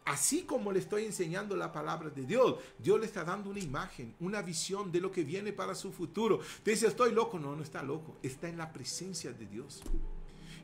así como le estoy enseñando la palabra de Dios, Dios le está dando una imagen, una visión de lo que viene para su futuro. Te dice, estoy loco. No, no está loco. Está en la presencia de Dios.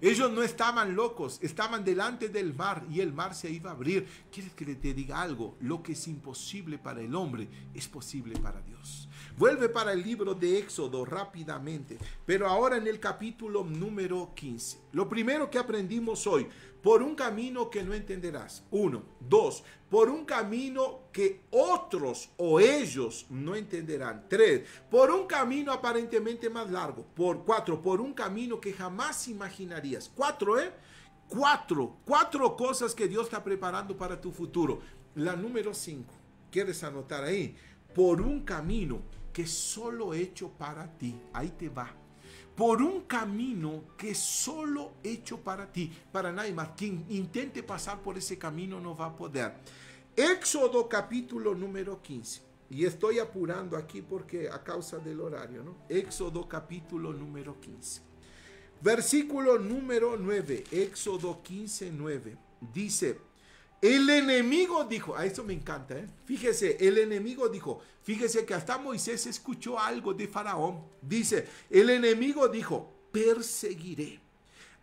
Ellos no estaban locos, estaban delante del mar y el mar se iba a abrir. ¿Quieres que te diga algo? Lo que es imposible para el hombre es posible para Dios. Vuelve para el libro de Éxodo rápidamente, pero ahora en el capítulo número 15. Lo primero que aprendimos hoy, por un camino que no entenderás. 1, 2, por un camino que otros o ellos no entenderán. 3, por un camino aparentemente más largo. 4, por un camino que jamás imaginarías. 4 cosas que Dios está preparando para tu futuro. La número 5, ¿quieres anotar ahí? Por un camino que solo hecho para ti. Ahí te va. Por un camino que solo hecho para ti, para nadie más. Quien intente pasar por ese camino no va a poder. Éxodo capítulo número 15. Y estoy apurando aquí porque a causa del horario, ¿no? Éxodo capítulo número 15. Versículo número 9. Éxodo 15, 9. Dice, el enemigo dijo, a eso me encanta, fíjese, el enemigo dijo, fíjese que hasta Moisés escuchó algo de Faraón. Dice, el enemigo dijo, perseguiré,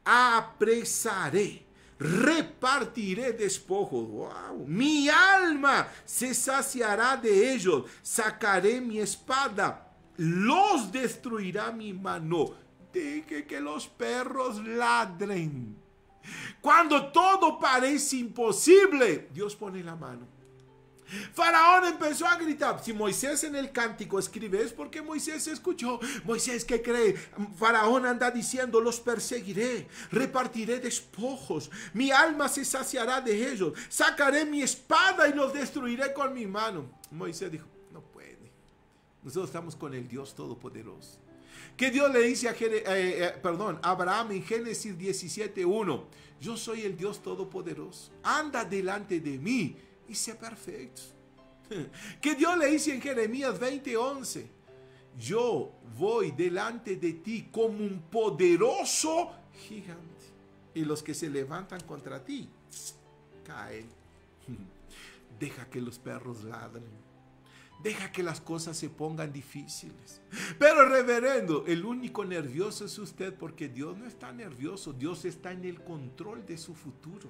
apresaré, repartiré despojos. Wow. Mi alma se saciará de ellos, sacaré mi espada, los destruirá mi mano. Deje que los perros ladren. Cuando todo parece imposible, Dios pone la mano. Faraón empezó a gritar. Si Moisés en el cántico escribe, es porque Moisés escuchó. Moisés, ¿qué cree? Faraón anda diciendo, los perseguiré, repartiré despojos, mi alma se saciará de ellos, sacaré mi espada y los destruiré con mi mano. Moisés dijo, no puede. Nosotros estamos con el Dios Todopoderoso. Que Dios le dice a Abraham en Génesis 17:1, yo soy el Dios Todopoderoso, anda delante de mí y sé perfecto. Que Dios le dice en Jeremías 20:11, yo voy delante de ti como un poderoso gigante, y los que se levantan contra ti caen. Deja que los perros ladren. Deja que las cosas se pongan difíciles. Pero reverendo, el único nervioso es usted, porque Dios no está nervioso. Dios está en el control de su futuro.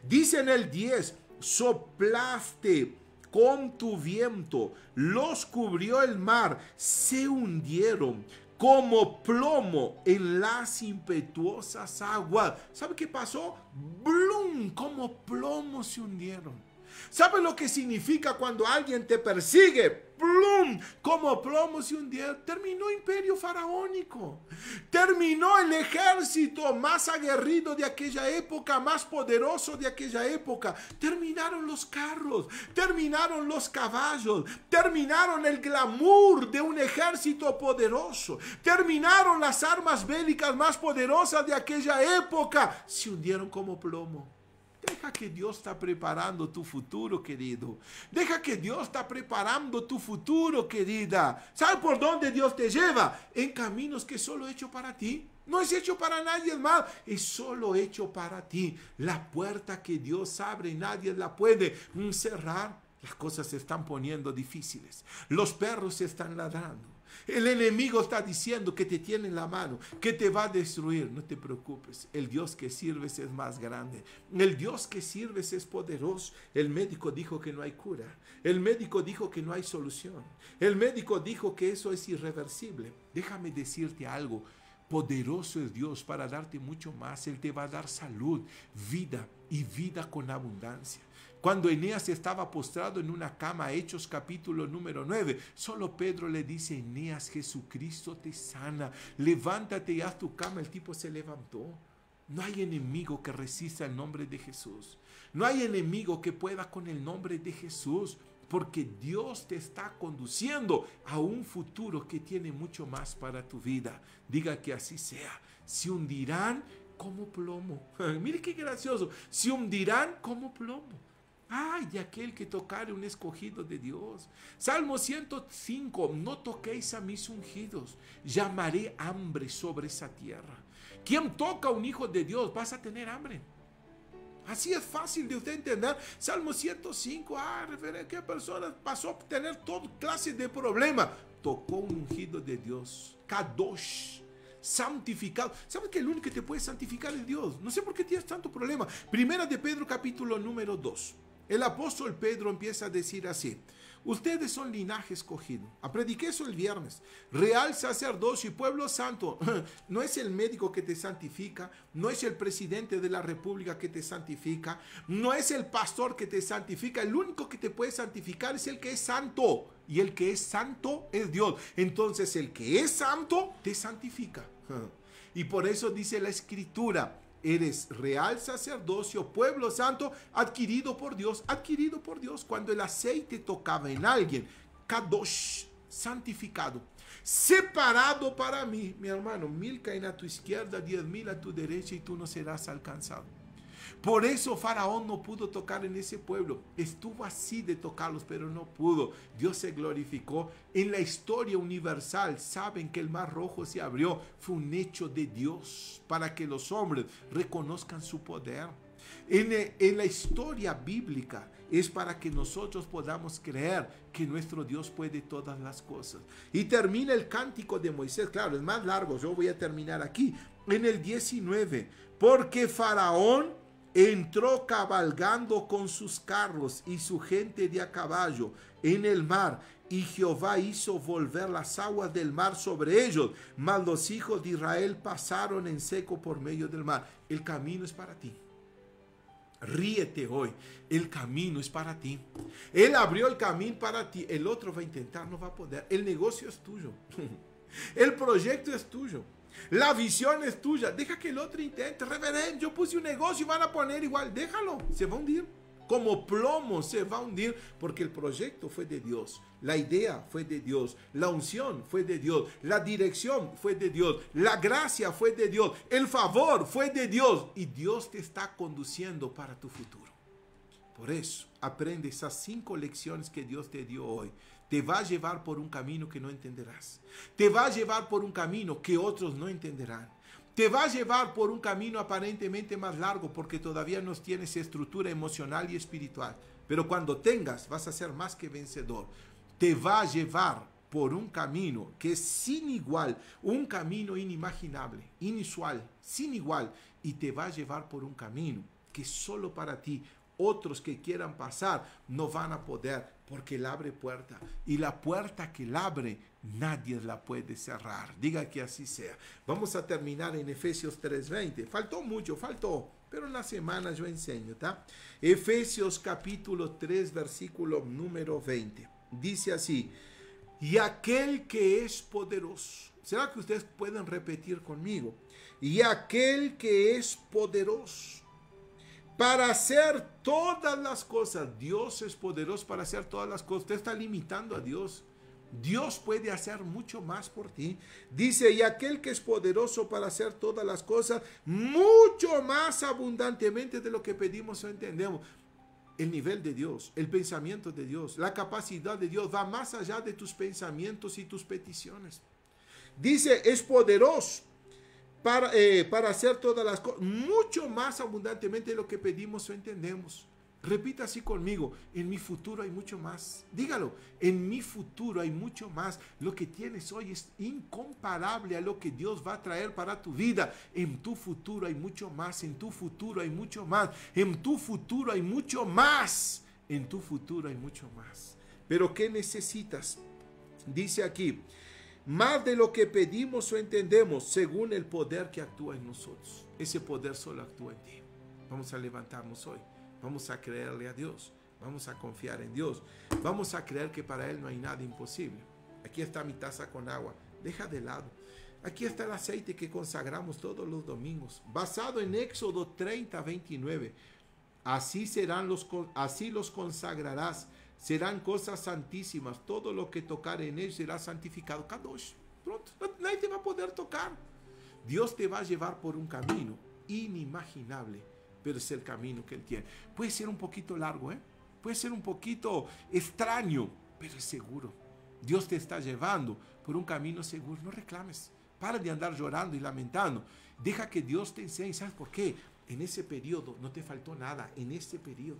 Dice en el 10, soplaste con tu viento, los cubrió el mar, se hundieron como plomo en las impetuosas aguas. ¿Sabe qué pasó? ¡Blum! Como plomo se hundieron. ¿Sabe lo que significa cuando alguien te persigue? ¡Plum! Como plomo se hundieron. Terminó el imperio faraónico. Terminó el ejército más aguerrido de aquella época, más poderoso de aquella época. Terminaron los carros, terminaron los caballos, terminaron el glamour de un ejército poderoso, terminaron las armas bélicas más poderosas de aquella época. Se hundieron como plomo. Deja que Dios está preparando tu futuro, querido. Deja que Dios está preparando tu futuro, querida. ¿Sabes por dónde Dios te lleva? En caminos que solo hecho para ti. No es hecho para nadie más, es solo hecho para ti. La puerta que Dios abre, nadie la puede cerrar. Las cosas se están poniendo difíciles. Los perros se están ladrando. El enemigo está diciendo que te tiene en la mano, que te va a destruir. No te preocupes, el Dios que sirves es más grande. El Dios que sirves es poderoso. El médico dijo que no hay cura. El médico dijo que no hay solución. El médico dijo que eso es irreversible. Déjame decirte algo. Poderoso es Dios para darte mucho más. Él te va a dar salud, vida y vida con abundancia. Cuando Eneas estaba postrado en una cama, Hechos capítulo número 9, solo Pedro le dice, Eneas, Jesucristo te sana, levántate y haz tu cama. El tipo se levantó. No hay enemigo que resista el nombre de Jesús. No hay enemigo que pueda con el nombre de Jesús, porque Dios te está conduciendo a un futuro que tiene mucho más para tu vida. Diga que así sea. Se hundirán como plomo. Mire qué gracioso. Se hundirán como plomo. Ay, de aquel que tocare un escogido de Dios. Salmo 105, no toquéis a mis ungidos, llamaré hambre sobre esa tierra. Quien toca a un hijo de Dios, vas a tener hambre. Así es fácil de usted entender. Salmo 105, ¿qué persona pasó a tener toda clase de problemas? Tocó un ungido de Dios, Kadosh, santificado. ¿Sabes que el único que te puede santificar es Dios? No sé por qué tienes tanto problema. Primera de Pedro, capítulo número 2. El apóstol Pedro empieza a decir así: ustedes son linaje escogido. Prediqué eso el viernes. Real sacerdocio y pueblo santo. No es el médico que te santifica, no es el presidente de la república que te santifica, no es el pastor que te santifica. El único que te puede santificar es el que es santo. Y el que es santo es Dios. Entonces el que es santo te santifica. Y por eso dice la escritura: eres real sacerdocio, pueblo santo, adquirido por Dios. Adquirido por Dios. Cuando el aceite tocaba en alguien, Kadosh, santificado, separado para mí. Mi hermano, 1000 caen a tu izquierda, 10,000 a tu derecha y tú no serás alcanzado. Por eso Faraón no pudo tocar en ese pueblo. Estuvo así de tocarlos, pero no pudo. Dios se glorificó. En la historia universal, saben que el mar rojo se abrió. Fue un hecho de Dios para que los hombres reconozcan su poder. En la historia bíblica es para que nosotros podamos creer que nuestro Dios puede todas las cosas. Y termina el cántico de Moisés. Claro, es más largo. Yo voy a terminar aquí. En el 19. Porque Faraón entró cabalgando con sus carros y su gente de a caballo en el mar, y Jehová hizo volver las aguas del mar sobre ellos, mas los hijos de Israel pasaron en seco por medio del mar. El camino es para ti. Ríete hoy, el camino es para ti. Él abrió el camino para ti. El otro va a intentar, no va a poder. El negocio es tuyo. El proyecto es tuyo. La visión es tuya. Deja que el otro intente. Reverendo, yo puse un negocio y van a poner igual. Déjalo, se va a hundir. Como plomo se va a hundir, porque el proyecto fue de Dios. La idea fue de Dios. La unción fue de Dios. La dirección fue de Dios. La gracia fue de Dios. El favor fue de Dios. Y Dios te está conduciendo para tu futuro. Por eso, aprende esas 5 lecciones que Dios te dio hoy. Te va a llevar por un camino que no entenderás. Te va a llevar por un camino que otros no entenderán. Te va a llevar por un camino aparentemente más largo porque todavía no tienes estructura emocional y espiritual. Pero cuando tengas, vas a ser más que vencedor. Te va a llevar por un camino que es sin igual, un camino inimaginable, inusual, sin igual. Y te va a llevar por un camino que solo para ti. Otros que quieran pasar no van a poder, porque Él abre puerta. Y la puerta que Él abre, nadie la puede cerrar. Diga que así sea. Vamos a terminar en Efesios 3:20. Faltó mucho, pero en la semana yo enseño, ¿tá? Efesios capítulo 3, versículo número 20. Dice así: y aquel que es poderoso. ¿Será que ustedes pueden repetir conmigo? Y aquel que es poderoso para hacer todas las cosas. Dios es poderoso para hacer todas las cosas. Usted está limitando a Dios. Dios puede hacer mucho más por ti. Dice: y aquel que es poderoso para hacer todas las cosas, mucho más abundantemente de lo que pedimos o entendemos. El nivel de Dios, el pensamiento de Dios, la capacidad de Dios va más allá de tus pensamientos y tus peticiones. Dice: es poderoso para hacer todas las cosas, mucho más abundantemente de lo que pedimos o entendemos. Repita así conmigo: en mi futuro hay mucho más. Dígalo: en mi futuro hay mucho más. Lo que tienes hoy es incomparable a lo que Dios va a traer para tu vida. En tu futuro hay mucho más. En tu futuro hay mucho más. En tu futuro hay mucho más. En tu futuro hay mucho más. Pero ¿qué necesitas? Dice aquí: más de lo que pedimos o entendemos, según el poder que actúa en nosotros. Ese poder solo actúa en ti. Vamos a levantarnos hoy. Vamos a creerle a Dios. Vamos a confiar en Dios. Vamos a creer que para Él no hay nada imposible. Aquí está mi taza con agua. Deja de lado. Aquí está el aceite que consagramos todos los domingos, basado en Éxodo 30:29. Así los consagrarás. Serán cosas santísimas. Todo lo que tocare en ellos será santificado. Kadosh. Pronto. Nadie te va a poder tocar. Dios te va a llevar por un camino inimaginable, pero es el camino que Él tiene. Puede ser un poquito largo, puede ser un poquito extraño, pero es seguro. Dios te está llevando por un camino seguro. No reclames. Para de andar llorando y lamentando. Deja que Dios te enseñe. ¿Sabes por qué? En ese periodo no te faltó nada, en este periodo.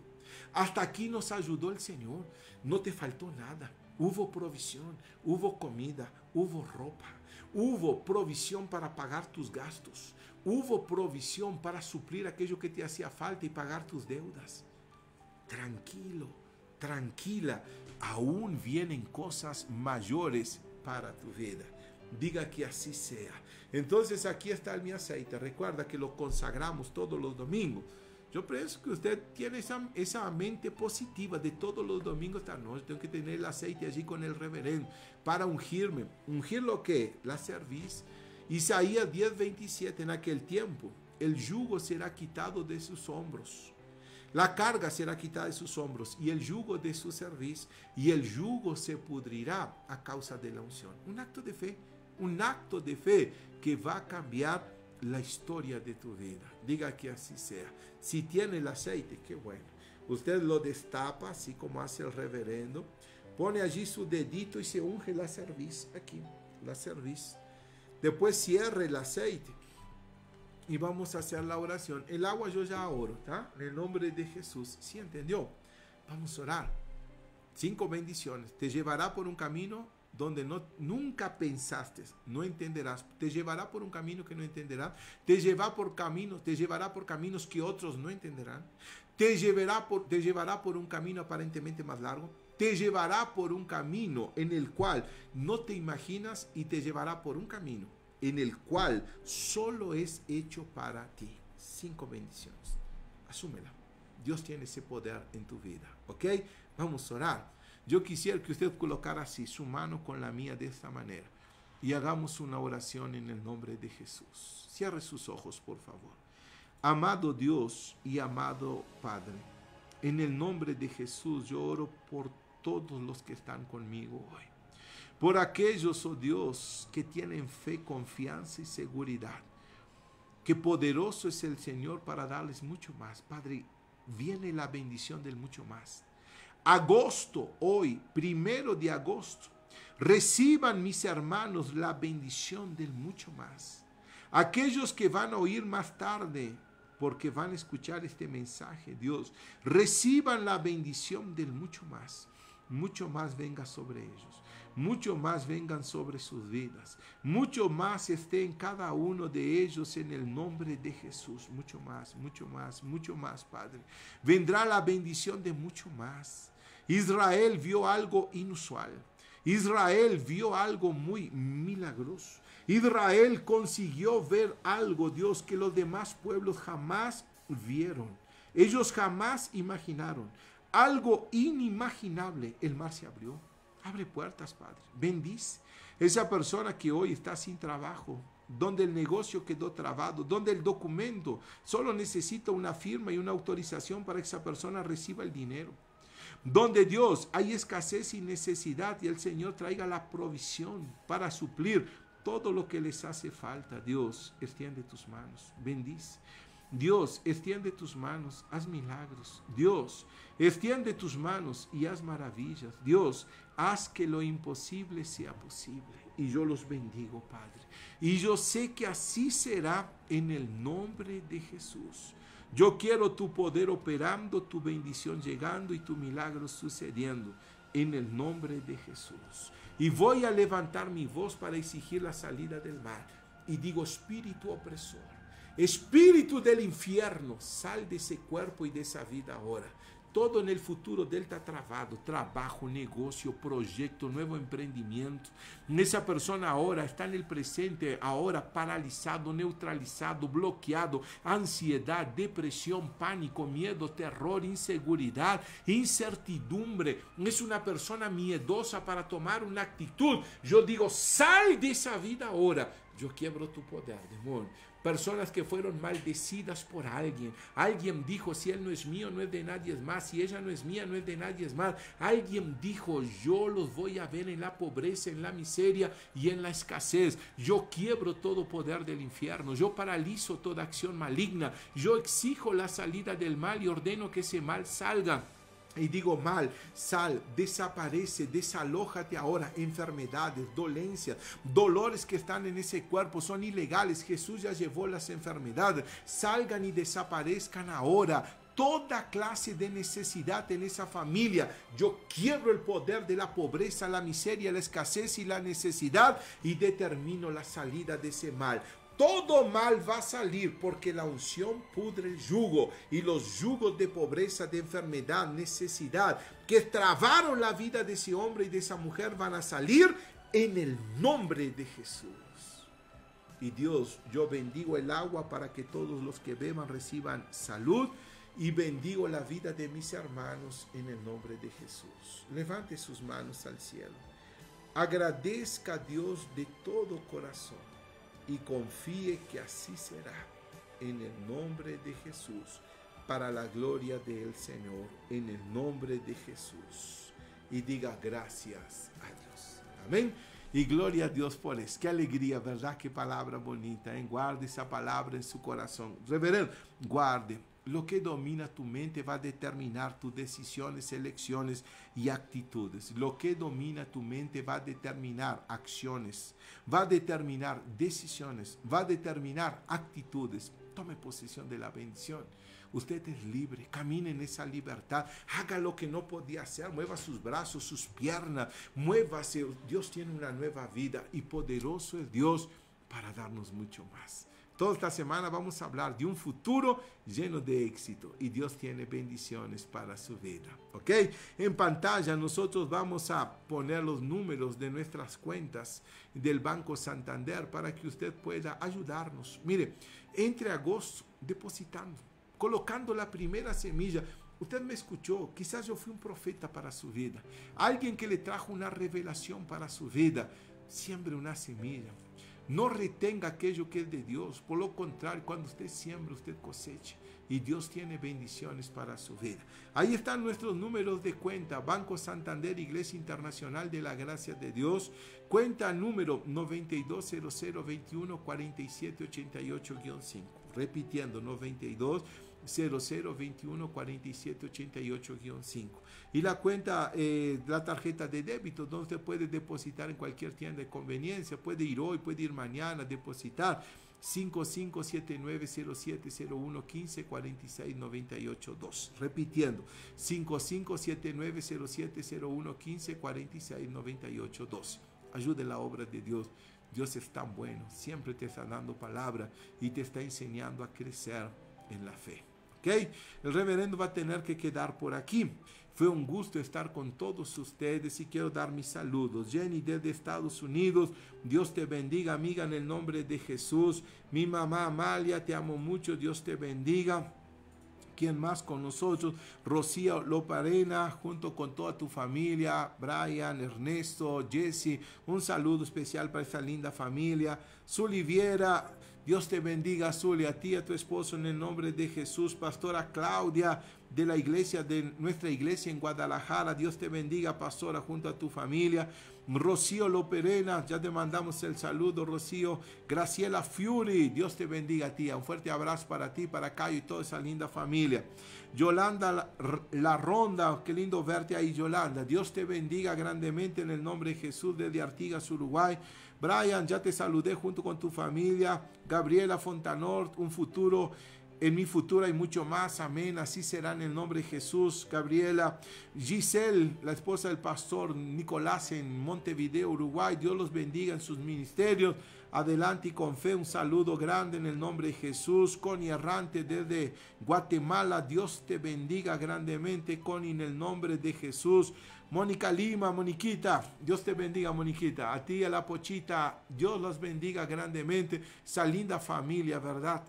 Hasta aquí nos ayudó el Señor, no te faltó nada. Hubo provisión, hubo comida, hubo ropa, hubo provisión para pagar tus gastos, hubo provisión para suplir aquello que te hacía falta y pagar tus deudas. Tranquilo, tranquila, aún vienen cosas mayores para tu vida. Diga que así sea. Entonces aquí está mi aceite. Recuerda que lo consagramos todos los domingos. Yo pienso que usted tiene esa mente positiva de todos los domingos esta noche. Tengo que tener el aceite allí con el reverendo para ungirme. ¿Ungir lo que? La cerviz. Isaías 10:27. En aquel tiempo el yugo será quitado de sus hombros. La carga será quitada de sus hombros y el yugo de su cerviz, y el yugo se pudrirá a causa de la unción. Un acto de fe. Un acto de fe que va a cambiar la historia de tu vida. Diga que así sea. Si tiene el aceite, qué bueno. Usted lo destapa, así como hace el reverendo. Pone allí su dedito y se unge la cerviz. Aquí, la cerviz. Después cierre el aceite. Y vamos a hacer la oración. El agua yo ya oro, ¿tá? En el nombre de Jesús. ¿Sí entendió? Vamos a orar. 5 bendiciones. Te llevará por un camino donde nunca pensaste, no entenderás. Te llevará por un camino que no entenderás. Te llevará por caminos que otros no entenderán. Te llevará por un camino aparentemente más largo. Te llevará por un camino en el cual no te imaginas, y te llevará por un camino en el cual solo es hecho para ti. 5 bendiciones. Asúmela. Dios tiene ese poder en tu vida. ¿Ok? Vamos a orar. Yo quisiera que usted colocara así su mano con la mía de esta manera y hagamos una oración en el nombre de Jesús. Cierre sus ojos, por favor. Amado Dios y amado Padre, en el nombre de Jesús yo oro por todos los que están conmigo hoy. Por aquellos, oh Dios, que tienen fe, confianza y seguridad. Que poderoso es el Señor para darles mucho más. Padre, viene la bendición del mucho más. Agosto, hoy, 1 de agosto, reciban mis hermanos la bendición del mucho más. Aquellos que van a oír más tarde, porque van a escuchar este mensaje, Dios, reciban la bendición del mucho más. Mucho más venga sobre ellos. Mucho más vengan sobre sus vidas. Mucho más esté en cada uno de ellos en el nombre de Jesús. Mucho más, mucho más, mucho más, Padre. Vendrá la bendición de mucho más. Israel vio algo inusual. Israel vio algo muy milagroso. Israel consiguió ver algo, Dios, que los demás pueblos jamás vieron. Ellos jamás imaginaron. Algo inimaginable. El mar se abrió. Abre puertas, Padre. Bendice. Esa persona que hoy está sin trabajo, donde el negocio quedó trabado, donde el documento solo necesita una firma y una autorización para que esa persona reciba el dinero. Donde, Dios, hay escasez y necesidad, y el Señor traiga la provisión para suplir todo lo que les hace falta. Dios, extiende tus manos, bendice. Dios, extiende tus manos, haz milagros. Dios, extiende tus manos y haz maravillas. Dios, haz que lo imposible sea posible. Y yo los bendigo, Padre. Y yo sé que así será en el nombre de Jesús. Yo quiero tu poder operando, tu bendición llegando y tu milagro sucediendo en el nombre de Jesús. Y voy a levantar mi voz para exigir la salida del mal. Y digo, espíritu opresor, espíritu del infierno, sal de ese cuerpo y de esa vida ahora. Todo en el futuro dele está travado, trabajo, negocio, proyecto, nuevo emprendimiento. Esa persona ahora está en el presente, ahora paralizado, neutralizado, bloqueado, ansiedad, depresión, pánico, miedo, terror, inseguridad, incertidumbre. Es una persona miedosa para tomar una actitud. Yo digo, sal de esa vida ahora. Yo quiebro tu poder, demonio. Personas que fueron maldecidas por alguien. Alguien dijo, si él no es mío, no es de nadie más. Si ella no es mía, no es de nadie más. Alguien dijo, yo los voy a ver en la pobreza, en la miseria y en la escasez. Yo quiebro todo poder del infierno. Yo paralizo toda acción maligna. Yo exijo la salida del mal y ordeno que ese mal salga Y digo mal, sal, desaparece, desalójate ahora. Enfermedades, dolencias, dolores que están en ese cuerpo son ilegales. Jesús ya llevó las enfermedades. Salgan y desaparezcan ahora. Toda clase de necesidad en esa familia. Yo quiebro el poder de la pobreza, la miseria, la escasez y la necesidad y determino la salida de ese mal. Todo mal va a salir porque la unción pudre el yugo, y los yugos de pobreza, de enfermedad, necesidad que trabaron la vida de ese hombre y de esa mujer van a salir en el nombre de Jesús. Y Dios, yo bendigo el agua para que todos los que beban reciban salud, y bendigo la vida de mis hermanos en el nombre de Jesús. Levante sus manos al cielo. Agradezca a Dios de todo corazón y confíe que así será, en el nombre de Jesús, para la gloria del Señor, en el nombre de Jesús. Y diga gracias a Dios. Amén. Y gloria a Dios por eso. Qué alegría, ¿verdad? Qué palabra bonita. Guarde esa palabra en su corazón. Reverendo, guarde. Lo que domina tu mente va a determinar tus decisiones, elecciones y actitudes. Lo que domina tu mente va a determinar acciones, va a determinar decisiones, va a determinar actitudes. Tome posesión de la bendición. Usted es libre, camine en esa libertad, haga lo que no podía hacer, mueva sus brazos, sus piernas, muévase. Dios tiene una nueva vida y poderoso es Dios para darnos mucho más. Toda esta semana vamos a hablar de un futuro lleno de éxito y Dios tiene bendiciones para su vida. ¿Ok? En pantalla nosotros vamos a poner los números de nuestras cuentas del Banco Santander para que usted pueda ayudarnos. Mire, entre agosto depositando, colocando la primera semilla. Usted me escuchó, quizás yo fui un profeta para su vida, alguien que le trajo una revelación para su vida. Siembre una semilla. No retenga aquello que es de Dios. Por lo contrario, cuando usted siembra, usted cosecha. Y Dios tiene bendiciones para su vida. Ahí están nuestros números de cuenta. Banco Santander, Iglesia Internacional de la Gracia de Dios. Cuenta número 9200214788-5. Repitiendo, 9200214788-5. Y la cuenta, la tarjeta de débito, donde usted puede depositar en cualquier tienda de conveniencia. Puede ir hoy, puede ir mañana, depositar. 55790701154698-2. Repitiendo, 55790701154698-2. Ayude la obra de Dios. Dios es tan bueno, siempre te está dando palabra y te está enseñando a crecer en la fe. ¿Ok? El reverendo va a tener que quedar por aquí. Fue un gusto estar con todos ustedes y quiero dar mis saludos. Jenny desde Estados Unidos, Dios te bendiga, amiga, en el nombre de Jesús. Mi mamá Amalia, te amo mucho, Dios te bendiga. ¿Quién más con nosotros? Rocío Loparena, junto con toda tu familia, Brian, Ernesto, Jesse, un saludo especial para esta linda familia. Zuliviera, Dios te bendiga, Zuli, a ti y a tu esposo en el nombre de Jesús. Pastora Claudia, de la iglesia, de nuestra iglesia en Guadalajara, Dios te bendiga, pastora, junto a tu familia. Rocío Loperena, ya te mandamos el saludo, Rocío. Graciela Fury, Dios te bendiga, tía. Un fuerte abrazo para ti, para Cayo y toda esa linda familia. Yolanda La Ronda, qué lindo verte ahí, Yolanda. Dios te bendiga grandemente en el nombre de Jesús desde Artigas, Uruguay. Brian, ya te saludé junto con tu familia. Gabriela Fontanort, un futuro. En mi futuro hay mucho más, amén, así será en el nombre de Jesús. Gabriela, Giselle, la esposa del pastor Nicolás en Montevideo, Uruguay, Dios los bendiga en sus ministerios. Adelante y con fe, un saludo grande en el nombre de Jesús. Connie Errante desde Guatemala, Dios te bendiga grandemente, Connie, en el nombre de Jesús. Mónica Lima, Moniquita, Dios te bendiga, Moniquita. A ti y a la Pochita, Dios los bendiga grandemente. Esa linda familia, ¿verdad?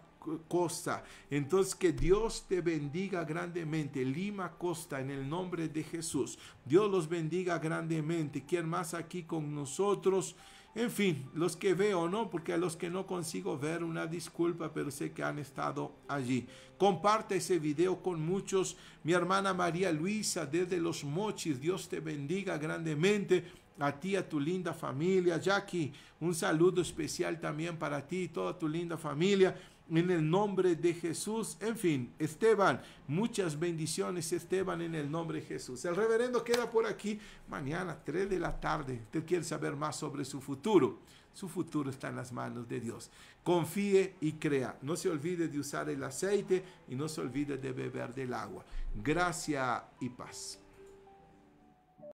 Costa. Entonces que Dios te bendiga grandemente. Lima Costa, en el nombre de Jesús. Dios los bendiga grandemente. ¿Quién más aquí con nosotros? En fin, los que veo, ¿no? Porque a los que no consigo ver, una disculpa, pero sé que han estado allí. Comparte ese video con muchos. Mi hermana María Luisa desde Los Mochis, Dios te bendiga grandemente. a ti, a tu linda familia. Jackie, un saludo especial también para ti y toda tu linda familia. En el nombre de Jesús. En fin, Esteban, muchas bendiciones, Esteban, en el nombre de Jesús. El reverendo queda por aquí mañana, 3 de la tarde. Usted quiere saber más sobre su futuro. Su futuro está en las manos de Dios. Confíe y crea. No se olvide de usar el aceite y no se olvide de beber del agua. Gracia y paz.